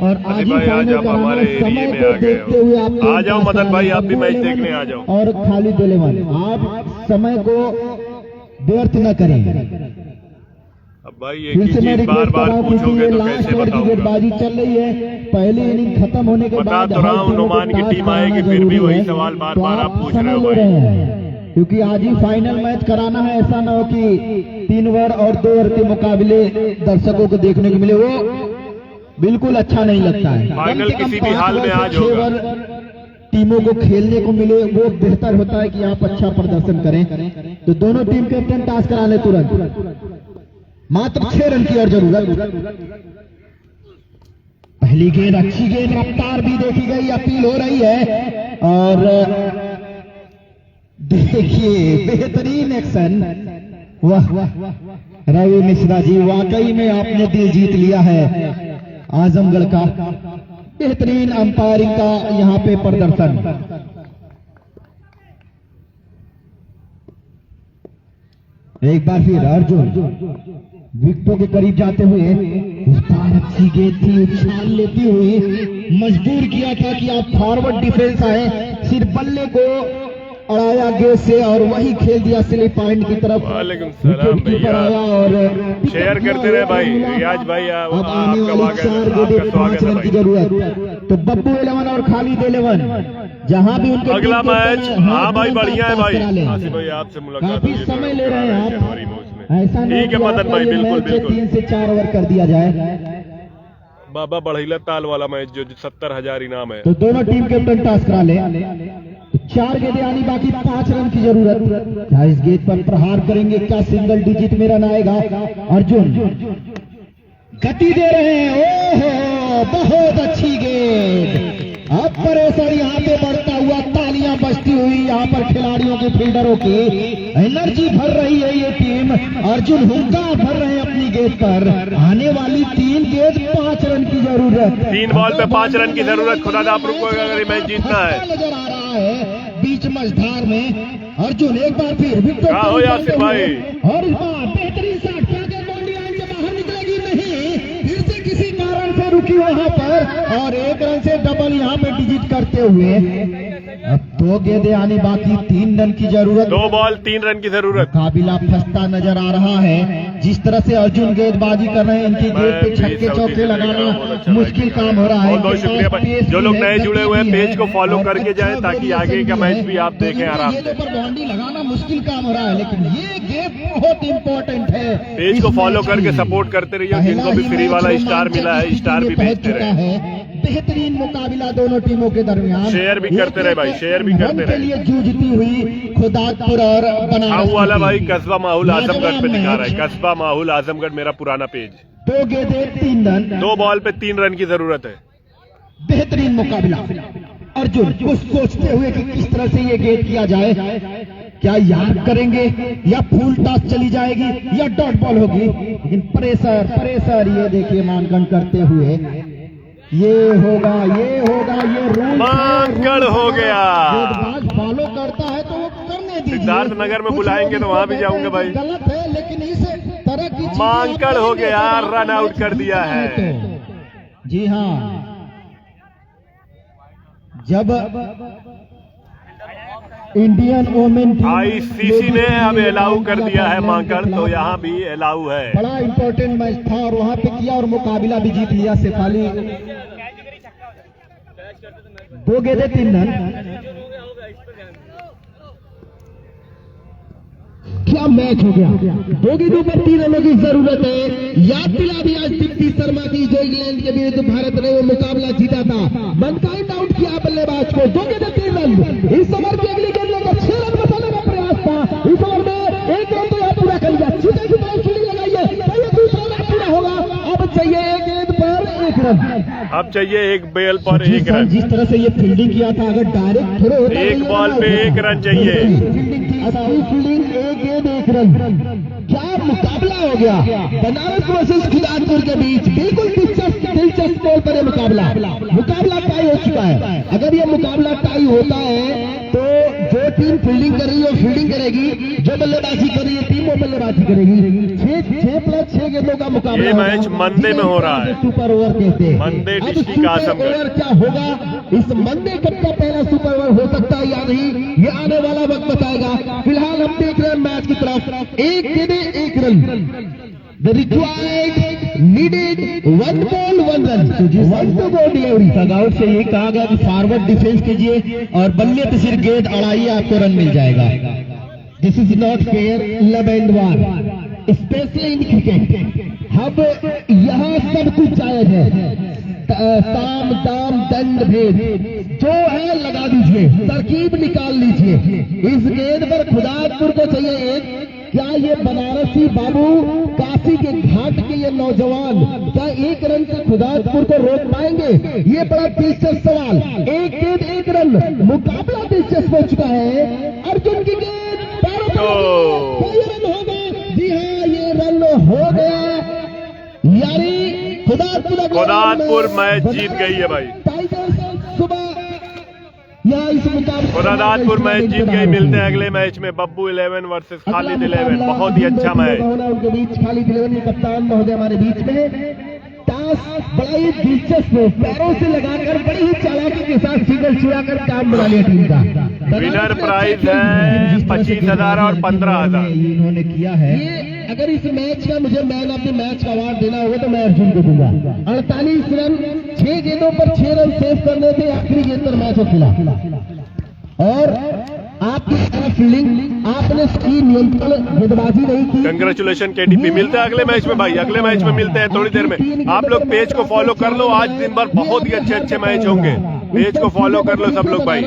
और आज ही फाइनल कराना है। समय को देखते हुए आप आ जाओ मदन भाई, आप भी मैच देखने आ जाओ। और खालिद इलेवन, आप समय को व्यर्थ न करें। अब भाई एक ही चीज बार बार पूछोगे तो कैसे बताऊंगा? गेंदबाजी चल रही है, पहली इनिंग खत्म होने के बता बाद तो रहा हूँ नुमान की टीम आएगी, फिर भी वही सवाल बार बार आप पूछ रहे हो भाई। क्योंकि आज ही फाइनल मैच कराना है, ऐसा ना हो कि 3 ओवर और 2 ओवर के मुकाबले दर्शकों को देखने को मिले, वो बिल्कुल अच्छा नहीं लगता है। फाइनल किसी भी हाल में आज होगा। टीमों को खेलने को मिले, वो बेहतर होता है कि आप अच्छा प्रदर्शन करें। तो दोनों टीम कैप्टन टॉस करा ले तुरंत। मात्र 6 रन की और जरूरत। पहली गेंद अच्छी गेंद, रफ्तार भी देखी गई, अपील हो रही है और देखिए बेहतरीन एक्शन। वाह रवि मिश्रा जी, वाकई में आपने दिल जीत लिया है आजमगढ़ का। बेहतरीन अंपायरिंग का यहाँ पे प्रदर्शन। एक बार फिर अर्जुन विकेटों के करीब जाते हुए, इस बार अच्छी गेंद थी, उछाल लेती हुई मजबूर किया था कि आप फॉरवर्ड डिफेंस आए, सिर्फ बल्ले को अड़ाया गेंद से और वही खेल दिया स्लिप पॉइंट की तरफ। वालेकुम सलाम भैया, और शेयर करते रहे भाई। रियाज भाई अब आने वाली 4 गेंदें 5 रन की जरूरत। तो बब्बू 11 और खालिद 11 जहां भी उनके अगला मैच। हाँ भाई बढ़िया है भाई। आसिफ भाई आपसे मुलाकात काफी समय ले रहे हैं आप, ऐसा नहीं ठीक है मदन भाई, बिल्कुल बिल्कुल। 3 से 4 ओवर कर दिया जाए। बाबा बढ़ीला ताल वाला मैच जो 70,000 इनाम है। तो दोनों टीम कैप्टन टॉस करा ले। 4 गेंदें आनी बाकी, 5 रन की जरूरत। क्या इस गेंद पर प्रहार करेंगे? क्या सिंगल डिजिट में रन आएगा? अर्जुन गति दे रहे हैं। ओहो बहुत अच्छी गेंद। अब प्रेशर यहाँ पे बढ़ता हुआ, तालियां बजती हुई यहाँ पर खिलाड़ियों के फील्डरों की एनर्जी भर रही है ये टीम। अर्जुन हुक्का भर रहे हैं अपनी गेंद पर। आने वाली 3 गेंद 5 रन की जरूरत। 3 बॉल पे 5 रन की जरूरत। खुदादापुर को अगर मैच जीतना है। नजर आ रहा है बीच मझधार में। अर्जुन एक बार फिर विकेट हो यासिर भाई, और इस बार बेहतरीन शॉट, क्या गेंद बाउंड्री लाइन से बाहर निकलेगी? नहीं, फिर से किसी कारण से रुकी वहां पर और 1 रन से डबल यहाँ यहाँ पे डिजिट करते हुए अब 2 गेंदें आनी बाकी, 3 रन की जरूरत। 2 बॉल 3 रन की जरूरत। मुकाबला फंसता नजर आ रहा है। जिस तरह से अर्जुन गेंदबाजी कर रहे हैं, इनकी गेंद पे छक्के चौके लगाना मुश्किल काम हो रहा है। बहुत बहुत शुक्रिया भाई। जो लोग नए जुड़े हुए हैं पेज को फॉलो करके जाएं ताकि आगे का मैच भी आप देखें आराम से। पर बाउंड्री लगाना मुश्किल काम हो रहा है, लेकिन ये गेम बहुत इंपॉर्टेंट है। पेज को फॉलो करके सपोर्ट करते रहिए। जिनको भी फ्री वाला स्टार मिला है स्टार भी भेजते रहे। बेहतरीन मुकाबला दोनों टीमों के दरमियान। शेयर भी करते रहे भाई, शेयर भी करते रहे। के लिए जूझती हुई खुदादपुर और बनारस वाला भाई कस्बा माहौल आजमगढ़ पे दिखा रहा है। कस्बा माहौल आजमगढ़ मेरा पुराना पेज। 2 गेंदें 3 रन। 2 बॉल पे 3 रन की जरूरत है। बेहतरीन मुकाबला। अर्जुन कुछ सोचते हुए कि किस तरह से ये गेंद किया जाए, क्या याद करेंगे या फुल टॉस चली जाएगी या डॉट बॉल होगी, लेकिन प्रेशर ये देखिए मानकन करते हुए ये होगा, ये रूल मांकड़ हो गया। गेंदबाज फॉलो करता है तो वो करने दीजिए। सिद्धार्थ नगर में बुलाएंगे तो वहां भी जाऊंगा भाई। गलत है, लेकिन इस तरह की मांकड़ हो गया, रन आउट कर दिया है। जी हाँ, जब इंडियन वोमेन आईसीसी ने अब अलाउ कर दिया है मांकड़, तो यहाँ भी अलाउ है। बड़ा इंपॉर्टेंट मैच था और वहां पे किया और मुकाबला भी जीत लिया शेफाली। 2 गेंदें 3 रन। क्या मैच हो गया। 2 गेंदों पर 3 रनों की जरूरत है। याद दिला दी आज दीप्ति शर्मा की, जो इंग्लैंड के विरुद्ध भारत ने वो मुकाबला जीता था। मनकाइंड आउट किया बल्लेबाज को। 2 गेंदें 3 रन। इस ओवर की अगली गेंद लेकर 6 रन बचाने का प्रयास था। इस ओवर में 1 रन तो यहाँ पूरा कर लिया। सीधे की तरफ फील्डिंग लगाइए, तो ये दूसरा रन पूरा होगा। अब चाहिए 1 गेंद पर 1 रन। अब चाहिए 1 बेल पर 1 रन। जिस तरह से ये फील्डिंग किया था, अगर डायरेक्ट थ्रो होता 1 बॉल पे 1 रन चाहिए। फील्डिंग की अच्छी फील्डिंग, 1 गेंद 1 रन। क्या मुकाबला हो गया बनारस वर्सेस खुदादपुर के बीच। बिल्कुल दिलचस्प तौर पर मुकाबला टाई हो चुका है। अगर ये मुकाबला टाई होता है तो जो टीम फील्डिंग कर रही है वो फील्डिंग करेगी, जो बल्लेबाजी कर रही है टीम वो बल्लेबाजी करेगी। 6+6 गेंदों का मुकाबला। ये मैच मंदे में हो रहा है। सुपर ओवर कहते हैं। मंदे अब डिस्ट्रिक्ट आजमगढ़। ओवर क्या होगा, इस मंदे कप का पहला सुपर ओवर हो सकता है या नहीं, ये आने वाला वक्त बताएगा। फिलहाल हम देख रहे हैं मैच की तरफ। 1 गेंदें 1 run. The required needed 1 ball 1 run. 1 to go delivery. सगाउट से ये कहा गया कि फॉरवर्ड डिफेंस कीजिए और बल्ले पे सिर्फ गेंद अड़ाइए, आपको रन मिल जाएगा। दिस इज नॉट फेयर, लब and war, specially in cricket. अब यहाँ सब कुछ जायज है। साम दाम दंड भेद जो है लगा दीजिए, तरकीब निकाल लीजिए। इस गेंद पर खुदादपुर को चाहिए 1। क्या ये बनारसी बाबू काशी के घाट के ये नौजवान क्या 1 रन से खुदादपुर को रोक पाएंगे? ये बड़ा दिलचस्प सवाल। 1 गेंद 1 रन, मुकाबला दिलचस्प हो चुका है। अर्जुन की गेंद पैरों पर, ये रन हो गए। जी हाँ, ये रन हो गया, यानी खुदादपुर मैच जीत गई है भाई। टाइगर्स सुबह या इस मुकाबले खुदादपुर मैच जीत गई। मिलते हैं अगले मैच में बब्बू 11 वर्सेस खालिद 11। बहुत ही अच्छा मैच। उनके बीच खालिद 11 के कप्तान महोदय हमारे बीच में है। टास बड़ा ही दिलचस्प, पैरों से लगाकर बड़ी ही चालाकी के साथ सिंगल चुराकर काम बना लिया टीम का। विनर प्राइज है 25,000 और 15,000 इन्होंने किया है। ये अगर इस मैच का मुझे मैन ऑफ द मैच का अवार्ड देना होगा तो मैं अर्जुन को दूंगा। 48 रन, 6 गेंदों पर 6 रन सेव करने थे। आखिरी गेंद पर मैच हो खिला और आपकी फील्डिंग आपने की नियंत्रण गेंदबाजी नहीं की। Congratulation KDP. मिलते हैं अगले मैच में भाई। अगले मैच में मिलते हैं थोड़ी देर में। आप लोग पेज को फॉलो कर लो। आज दिन भर बहुत ही अच्छे मैच होंगे। पेज को फॉलो कर लो सब लोग भाई।